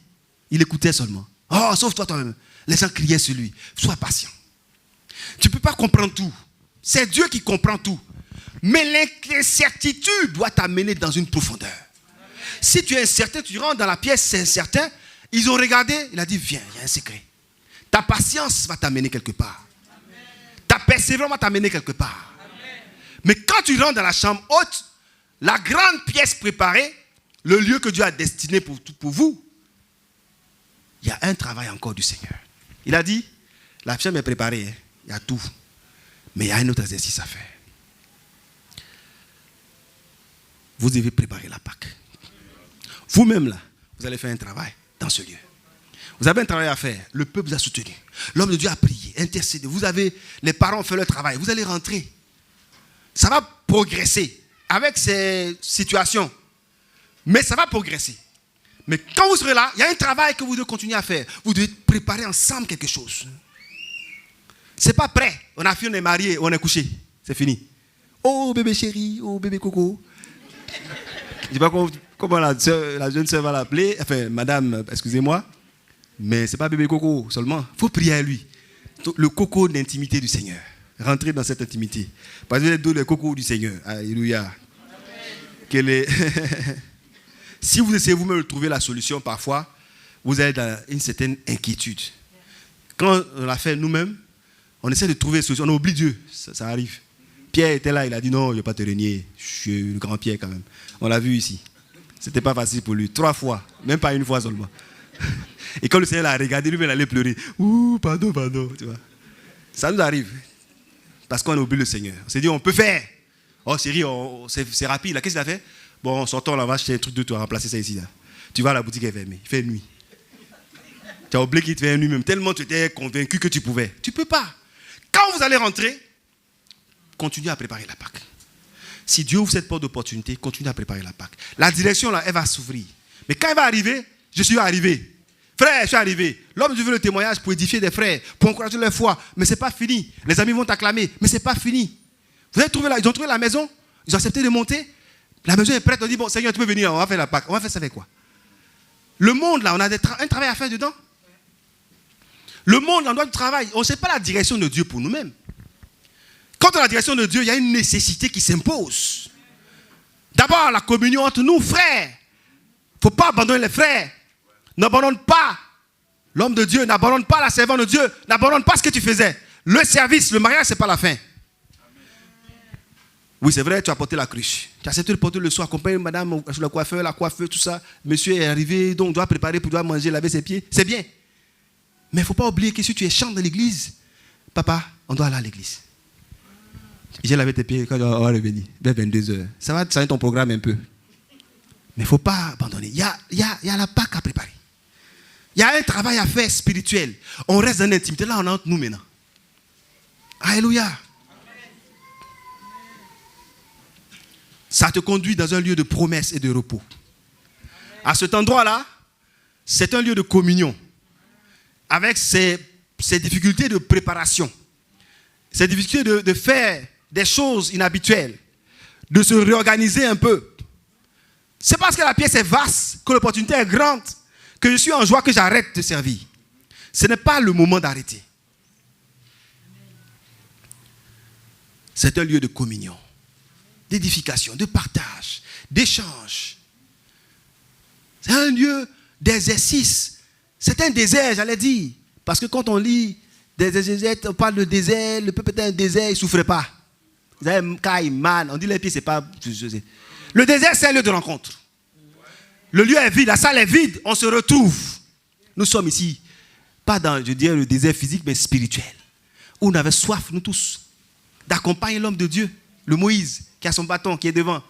Il écoutait seulement. Oh, sauve-toi toi-même. Les gens criaient sur lui. Sois patient. Tu ne peux pas comprendre tout. C'est Dieu qui comprend tout. Mais l'incertitude doit t'amener dans une profondeur. Si tu es incertain, tu rentres dans la pièce, c'est incertain. Ils ont regardé, il a dit, viens, il y a un secret. Ta patience va t'amener quelque part. Ta persévérance va t'amener quelque part. Mais quand tu rentres dans la chambre haute, la grande pièce préparée, le lieu que Dieu a destiné pour vous, il y a un travail encore du Seigneur. Il a dit, la chambre est préparée, hein, il y a tout. Mais il y a un autre exercice à faire. Vous devez préparer la Pâque. Vous-même là, vous allez faire un travail dans ce lieu. Vous avez un travail à faire. Le peuple vous a soutenu. L'homme de Dieu a prié, intercédé. Les parents ont fait leur travail. Vous allez rentrer. Ça va progresser avec ces situations. Mais ça va progresser. Mais quand vous serez là, il y a un travail que vous devez continuer à faire. Vous devez préparer ensemble quelque chose. Ce n'est pas prêt. On a fini, on est marié, on est couché. C'est fini. Oh bébé chéri, oh bébé coco. Je ne sais pas comment la jeune sœur va l'appeler. Enfin, madame, excusez-moi. Mais ce n'est pas bébé coco seulement. Il faut prier à lui. Le coco d'intimité du Seigneur. Rentrer dans cette intimité. Parce que vous êtes le coco du Seigneur. Alléluia. Si vous essayez vous-même de trouver la solution, parfois, vous êtes dans une certaine inquiétude. Quand on l'a fait nous-mêmes, on essaie de trouver une solution. On oublie Dieu. Ça arrive. Pierre était là, il a dit non, je ne vais pas te renier. Je suis le grand Pierre quand même. On l'a vu ici. Ce n'était pas facile pour lui. 3 fois, même pas une fois seulement. Et quand le Seigneur l'a regardé, lui-même il allait pleurer. Ouh, pardon, tu vois. Ça nous arrive. Parce qu'on oublie le Seigneur. On s'est dit, on peut faire. Oh, chérie, c'est rapide. Qu'est-ce qu'il a fait? Bon, sortons, là, on va acheter un truc de toi, remplacer ça ici. Là. Tu vois, la boutique est fermée. Il fait nuit. Tu as oublié qu'il te fait nuit même. Tellement tu étais convaincu que tu pouvais. Tu ne peux pas. Quand vous allez rentrer, continuez à préparer la Pâque. Si Dieu ouvre cette porte d'opportunité, continuez à préparer la Pâque. La direction, là, elle va s'ouvrir. Mais quand elle va arriver, je suis arrivé. Frère, je suis arrivé. L'homme, je veux le témoignage pour édifier des frères, pour encourager leur foi. Mais ce n'est pas fini. Les amis vont t'acclamer, mais ce n'est pas fini. Ils ont trouvé la maison, ils ont accepté de monter. La maison est prête, on dit, bon, Seigneur, tu peux venir, on va faire la Pâque. On va faire ça avec quoi? Le monde, là, on a un travail à faire dedans. Le monde, là, on doit du travail. On ne sait pas la direction de Dieu pour nous-mêmes. Quand on a la direction de Dieu, il y a une nécessité qui s'impose. D'abord, la communion entre nous, frères. Il ne faut pas abandonner les frères. N'abandonne pas. L'homme de Dieu, n'abandonne pas la servante de Dieu. N'abandonne pas ce que tu faisais. Le service, le mariage, ce n'est pas la fin. Oui, c'est vrai, tu as porté la cruche. Tu as accepté de porter le soir, accompagner madame sur la coiffeur, tout ça. Monsieur est arrivé, donc doit préparer pour doit manger, laver ses pieds. C'est bien. Mais il ne faut pas oublier que si tu es chante dans l'église, papa, on doit aller à l'église. J'ai lavé tes pieds quand on va revenir, vers 22h. Ça va changer ton programme un peu. Mais il ne faut pas abandonner. Il y a la Pâque à préparer. Il y a un travail à faire spirituel. On reste dans l'intimité. Là, on est entre nous maintenant. Alléluia. Ça te conduit dans un lieu de promesse et de repos. À cet endroit-là, c'est un lieu de communion. Avec ses difficultés de préparation. Ses difficultés de faire des choses inhabituelles. De se réorganiser un peu. C'est parce que la pièce est vaste, que l'opportunité est grande, que je suis en joie que j'arrête de servir. Ce n'est pas le moment d'arrêter. C'est un lieu de communion, d'édification, de partage, d'échange. C'est un lieu d'exercice. C'est un désert, j'allais dire. Parce que quand on lit des exégètes, on parle de désert, le peuple était un désert, il ne souffrait pas. Vous avez Caïman, on dit les pieds, c'est pas... Le désert, c'est un lieu de rencontre. Le lieu est vide, la salle est vide, on se retrouve. Nous sommes ici, pas dans, je dirais, le désert physique, mais spirituel. Où on avait soif, nous tous, d'accompagner l'homme de Dieu, le Moïse, qui a son bâton, qui est devant,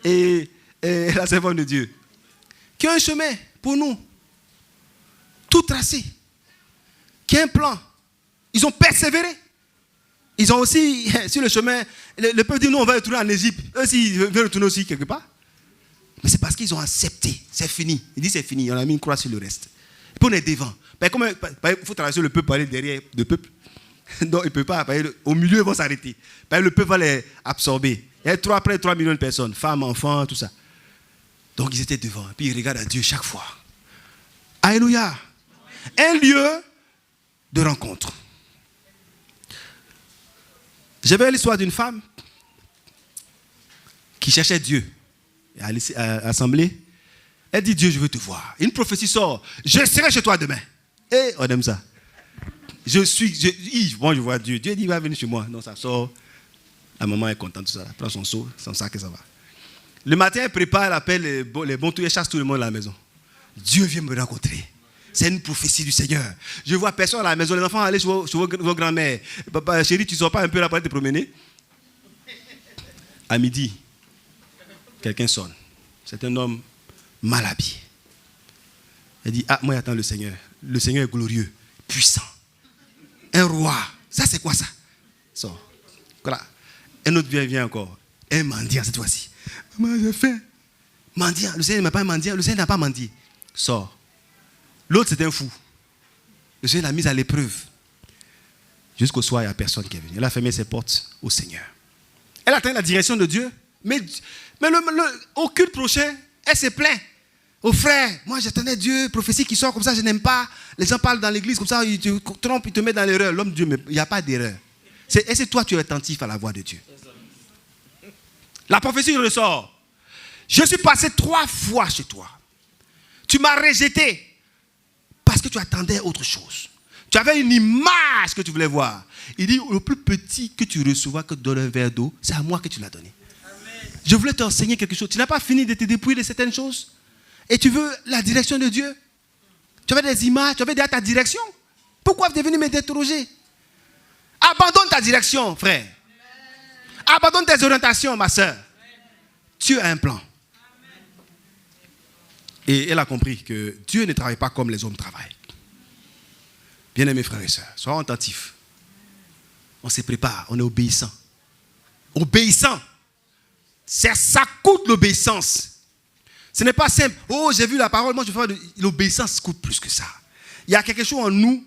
et la servante de Dieu, qui a un chemin pour nous, tout tracé, qui a un plan. Ils ont persévéré. Ils ont aussi, sur le chemin, le peuple dit, nous, on va retourner en Égypte. Eux aussi, ils veulent retourner aussi quelque part. Mais c'est parce qu'ils ont accepté. C'est fini. Il dit, c'est fini. On a mis une croix sur le reste. Et puis on est devant. Il faut traverser le peuple pour aller derrière le peuple. Donc, il ne peut pas. Au milieu, ils vont s'arrêter. Le peuple va les absorber. Il y a près de 3 millions de personnes. Femmes, enfants, tout ça. Donc, ils étaient devant. Et puis, ils regardent à Dieu chaque fois. Alléluia. Un lieu de rencontre. J'avais l'histoire d'une femme qui cherchait Dieu à l'assemblée. Elle dit, Dieu, je veux te voir. Une prophétie sort. Je serai chez toi demain. Et on aime ça. Je vois Dieu. Dieu dit, va venir chez moi. Non, ça sort. La maman est contente, tout ça. Elle prend son seau, son sac et ça va. Le matin, elle prépare, elle appelle les bons trucs, elle chasse tout le monde à la maison. Dieu vient me rencontrer. C'est une prophétie du Seigneur. Je vois personne à la maison. Les enfants aller chez vos grands-mères. Papa, chérie, tu ne sors pas un peu là pour aller te promener? À midi, quelqu'un sonne. C'est un homme mal habillé. Elle dit, moi j'attends le Seigneur. Le Seigneur est glorieux, puissant. Un roi. Ça c'est quoi ça? Sort. Voilà. Un autre vient encore. Un mendiant cette fois-ci. Maman, j'ai faim. Mendiant. Le Seigneur n'a pas mendiant. Le Seigneur n'a pas mendié. Sort. L'autre, c'est un fou. Le Seigneur l'a mis à l'épreuve. Jusqu'au soir, il n'y a personne qui est venu. Elle a fermé ses portes au Seigneur. Elle attend la direction de Dieu. Mais au culte prochain, elle se plaint. Au frère, moi j'attendais Dieu, prophétie qui sort comme ça, je n'aime pas. Les gens parlent dans l'église comme ça, ils te trompent, ils te mettent dans l'erreur. L'homme de Dieu, mais il n'y a pas d'erreur. Et c'est toi, tu es attentif à la voix de Dieu. La prophétie ressort. Je suis passé 3 fois chez toi. Tu m'as rejeté. Parce que tu attendais autre chose. Tu avais une image que tu voulais voir. Il dit, le plus petit que tu recevras que donner un verre d'eau, c'est à moi que tu l'as donné. Amen. Je voulais t'enseigner quelque chose. Tu n'as pas fini de te dépouiller de certaines choses. Et tu veux la direction de Dieu. Tu avais des images, tu avais déjà ta direction. Pourquoi tu es venu m'interroger? Abandonne ta direction, frère. Amen. Abandonne tes orientations, ma soeur. Dieu a un plan. Et elle a compris que Dieu ne travaille pas comme les hommes travaillent. Bien-aimés frères et sœurs, soyons attentifs. On se prépare, on est obéissant. Obéissant. Ça coûte l'obéissance. Ce n'est pas simple. Oh, j'ai vu la parole, moi je vais faire l'obéissance coûte plus que ça. Il y a quelque chose en nous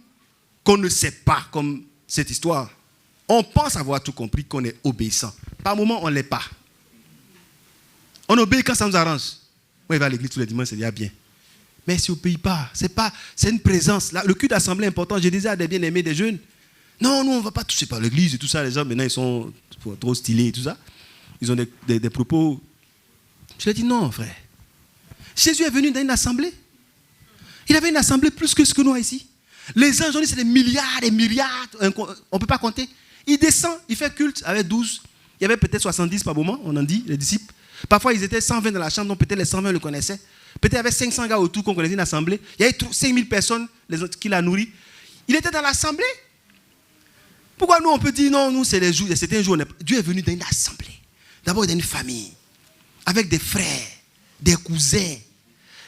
qu'on ne sait pas, comme cette histoire. On pense avoir tout compris, qu'on est obéissant. Par moment, on ne l'est pas. On obéit quand ça nous arrange. Moi, il va à l'église tous les dimanches, c'est déjà bien. Mais si on ne paye pas, c'est une présence. Là, le culte d'assemblée est important. Je disais à des bien-aimés, des jeunes, non, nous, on ne va pas toucher par l'église et tout ça. Les gens, maintenant, ils sont trop stylés et tout ça. Ils ont des propos. Je leur ai dit, non, frère. Jésus est venu dans une assemblée. Il avait une assemblée plus que ce que nous avons ici. Les anges, c'est des milliards, on ne peut pas compter. Il descend, il fait culte avec 12. Il y avait peut-être 70 par moment, on en dit, les disciples. Parfois, ils étaient 120 dans la chambre, donc peut-être les 120 le connaissaient. Peut-être il y avait 500 gars autour qu'on connaissait une assemblée. Il y avait 5000 personnes qui l'a nourri. Il était dans l'assemblée. Pourquoi nous, on peut dire non, nous, c'est les jours, c'était un jour. Dieu est venu dans une assemblée. D'abord, dans une famille, avec des frères, des cousins.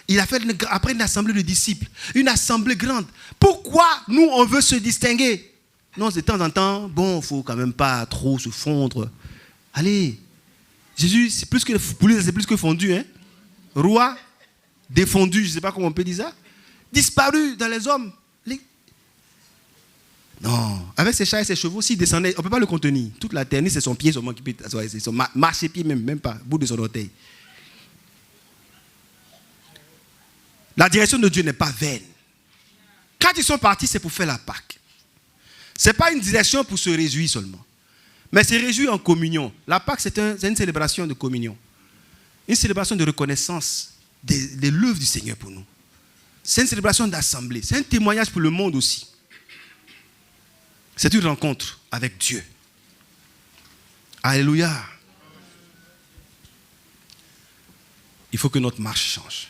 Il a fait après une assemblée de disciples, une assemblée grande. Pourquoi nous, on veut se distinguer? Non, de temps en temps, bon, il ne faut quand même pas trop se fondre. Allez, Jésus, c'est plus que poulet, c'est plus que fondu. Hein? Roi, défondu, je ne sais pas comment on peut dire ça. Disparu dans les hommes. Non, avec ses chars et ses chevaux, s'il descendait, on ne peut pas le contenir. Toute la terre, c'est son pied seulement qui peut... C'est son marché-pied même pas, au bout de son orteil. La direction de Dieu n'est pas vaine. Quand ils sont partis, c'est pour faire la Pâque. Ce n'est pas une direction pour se réjouir seulement. Mais se réjouir en communion. La Pâque, c'est une célébration de communion. Une célébration de reconnaissance de l'œuvre du Seigneur pour nous. C'est une célébration d'assemblée. C'est un témoignage pour le monde aussi. C'est une rencontre avec Dieu. Alléluia. Il faut que notre marche change.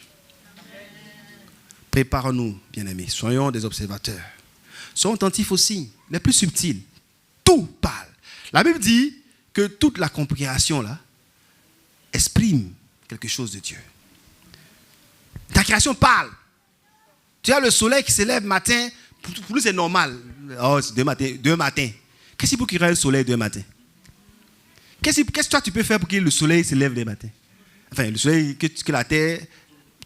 Préparons-nous, bien-aimés. Soyons des observateurs. Soyons attentifs aussi, les plus subtils. Tout parle. La Bible dit que toute la compréhension là exprime quelque chose de Dieu. Ta création parle. Tu as le soleil qui se lève matin. Pour nous, c'est normal. Oh, c'est deux matins. Qu'est-ce qu'il y a le soleil deux matins? Qu'est-ce que toi tu peux faire pour que le soleil se lève deux matins? Enfin, le soleil, que la terre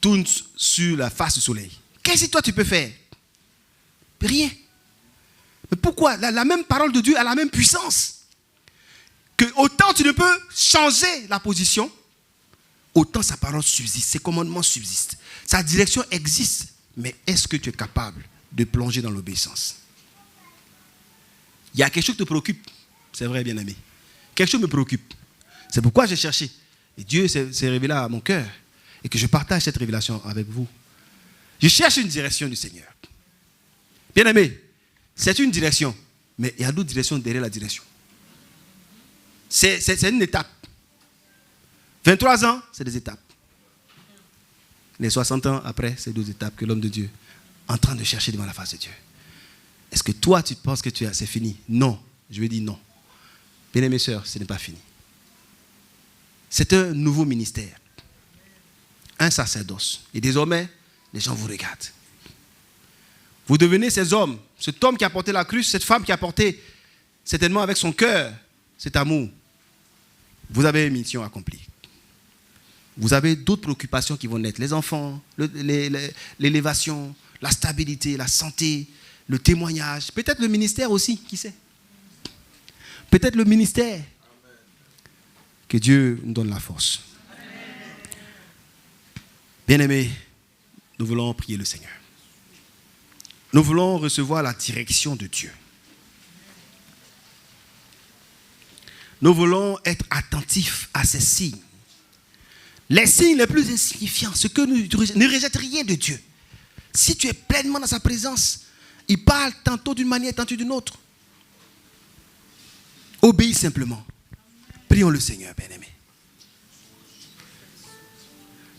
tourne sur la face du soleil. Qu'est-ce que toi tu peux faire? Rien. Mais pourquoi? La même parole de Dieu a la même puissance. Que autant tu ne peux changer la position, autant sa parole subsiste, ses commandements subsistent. Sa direction existe. Mais est-ce que tu es capable de plonger dans l'obéissance? Il y a quelque chose qui te préoccupe. C'est vrai, bien-aimé. Quelque chose me préoccupe. C'est pourquoi j'ai cherché. Et Dieu s'est révélé à mon cœur. Et que je partage cette révélation avec vous. Je cherche une direction du Seigneur. Bien-aimé, c'est une direction. Mais il y a d'autres directions derrière la direction. C'est une étape. 23 ans, c'est des étapes. Les 60 ans après, c'est deux étapes que l'homme de Dieu est en train de chercher devant la face de Dieu. Est-ce que toi, tu penses que c'est fini? Non. Je vais dire non. Bien-aimés sœurs, ce n'est pas fini. C'est un nouveau ministère. Un sacerdoce. Et désormais, les gens vous regardent. Vous devenez ces hommes. Cet homme qui a porté la crue, cette femme qui a porté certainement avec son cœur cet amour. Vous avez une mission accomplie. Vous avez d'autres préoccupations qui vont naître. Les enfants, l'élévation, la stabilité, la santé, le témoignage. Peut-être le ministère aussi, qui sait? Peut-être le ministère. Que Dieu nous donne la force. Bien-aimés, nous voulons prier le Seigneur. Nous voulons recevoir la direction de Dieu. Nous voulons être attentifs à ces signes. Les signes les plus insignifiants, ce que nous ne rejettons rien de Dieu. Si tu es pleinement dans sa présence, il parle tantôt d'une manière, tantôt d'une autre. Obéis simplement. Prions le Seigneur, bien-aimé.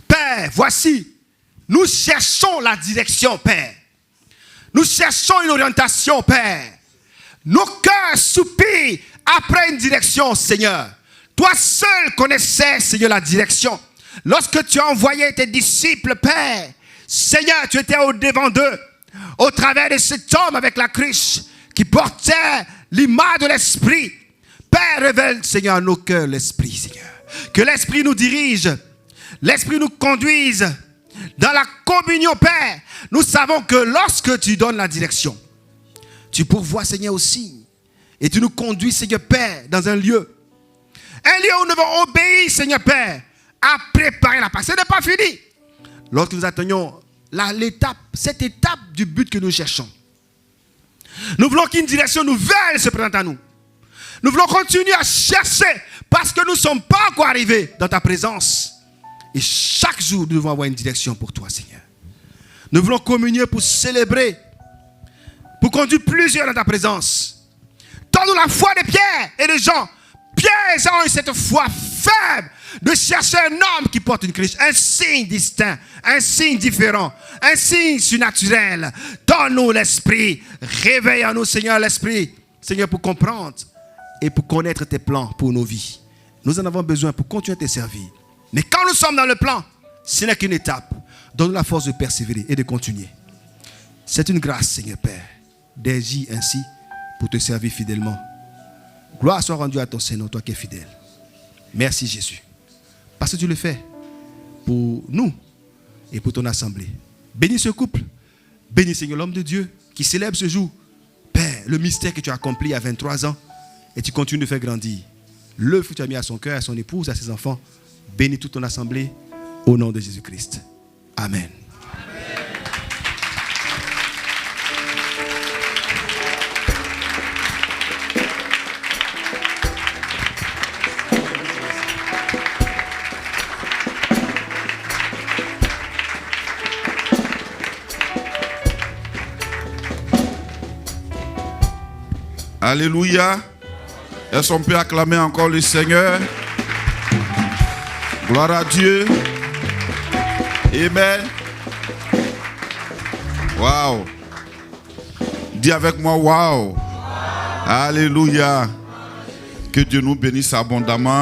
Père, voici, nous cherchons la direction, Père. Nous cherchons une orientation, Père. Nos cœurs soupirent après une direction, Seigneur. Toi seul connaissais, Seigneur, la direction. Lorsque tu as envoyé tes disciples, Père, Seigneur, tu étais au-devant d'eux, au travers de cet homme avec la cruche, qui portait l'image de l'Esprit. Père, révèle, Seigneur, à nos cœurs l'Esprit, Seigneur. Que l'Esprit nous dirige, l'Esprit nous conduise dans la communion, Père. Nous savons que lorsque tu donnes la direction, tu pourvois, Seigneur, aussi. Et tu nous conduis, Seigneur Père, dans un lieu. Un lieu où nous devons obéir, Seigneur Père, à préparer la Pâque. Ce n'est pas fini. Lorsque nous atteignons cette étape du but que nous cherchons, nous voulons qu'une direction nouvelle se présente à nous. Nous voulons continuer à chercher parce que nous ne sommes pas encore arrivés dans ta présence. Et chaque jour, nous devons avoir une direction pour toi, Seigneur. Nous voulons communier pour célébrer, pour conduire plusieurs dans ta présence. Donne-nous la foi de Pierre et de Jean. Pierre a eu cette foi faible de chercher un homme qui porte une cruche, un signe distinct, un signe différent, un signe surnaturel. Donne-nous l'esprit. Réveille en nous, Seigneur, l'esprit. Seigneur, pour comprendre et pour connaître tes plans pour nos vies. Nous en avons besoin pour continuer à te servir. Mais quand nous sommes dans le plan, ce n'est qu'une étape. Donne-nous la force de persévérer et de continuer. C'est une grâce, Seigneur Père, d'agir ainsi pour te servir fidèlement. Gloire soit rendue à ton Seigneur, toi qui es fidèle. Merci Jésus. Parce que tu le fais pour nous et pour ton assemblée. Bénis ce couple. Bénis Seigneur l'homme de Dieu qui célèbre ce jour. Père, le mystère que tu as accompli à 23 ans et tu continues de faire grandir. L'œuvre que tu as mis à son cœur, à son épouse, à ses enfants. Bénis toute ton assemblée au nom de Jésus-Christ. Amen. Alléluia. Est-ce qu'on peut acclamer encore le Seigneur? Gloire à Dieu. Amen. Waouh. Dis avec moi, waouh. Alléluia. Que Dieu nous bénisse abondamment.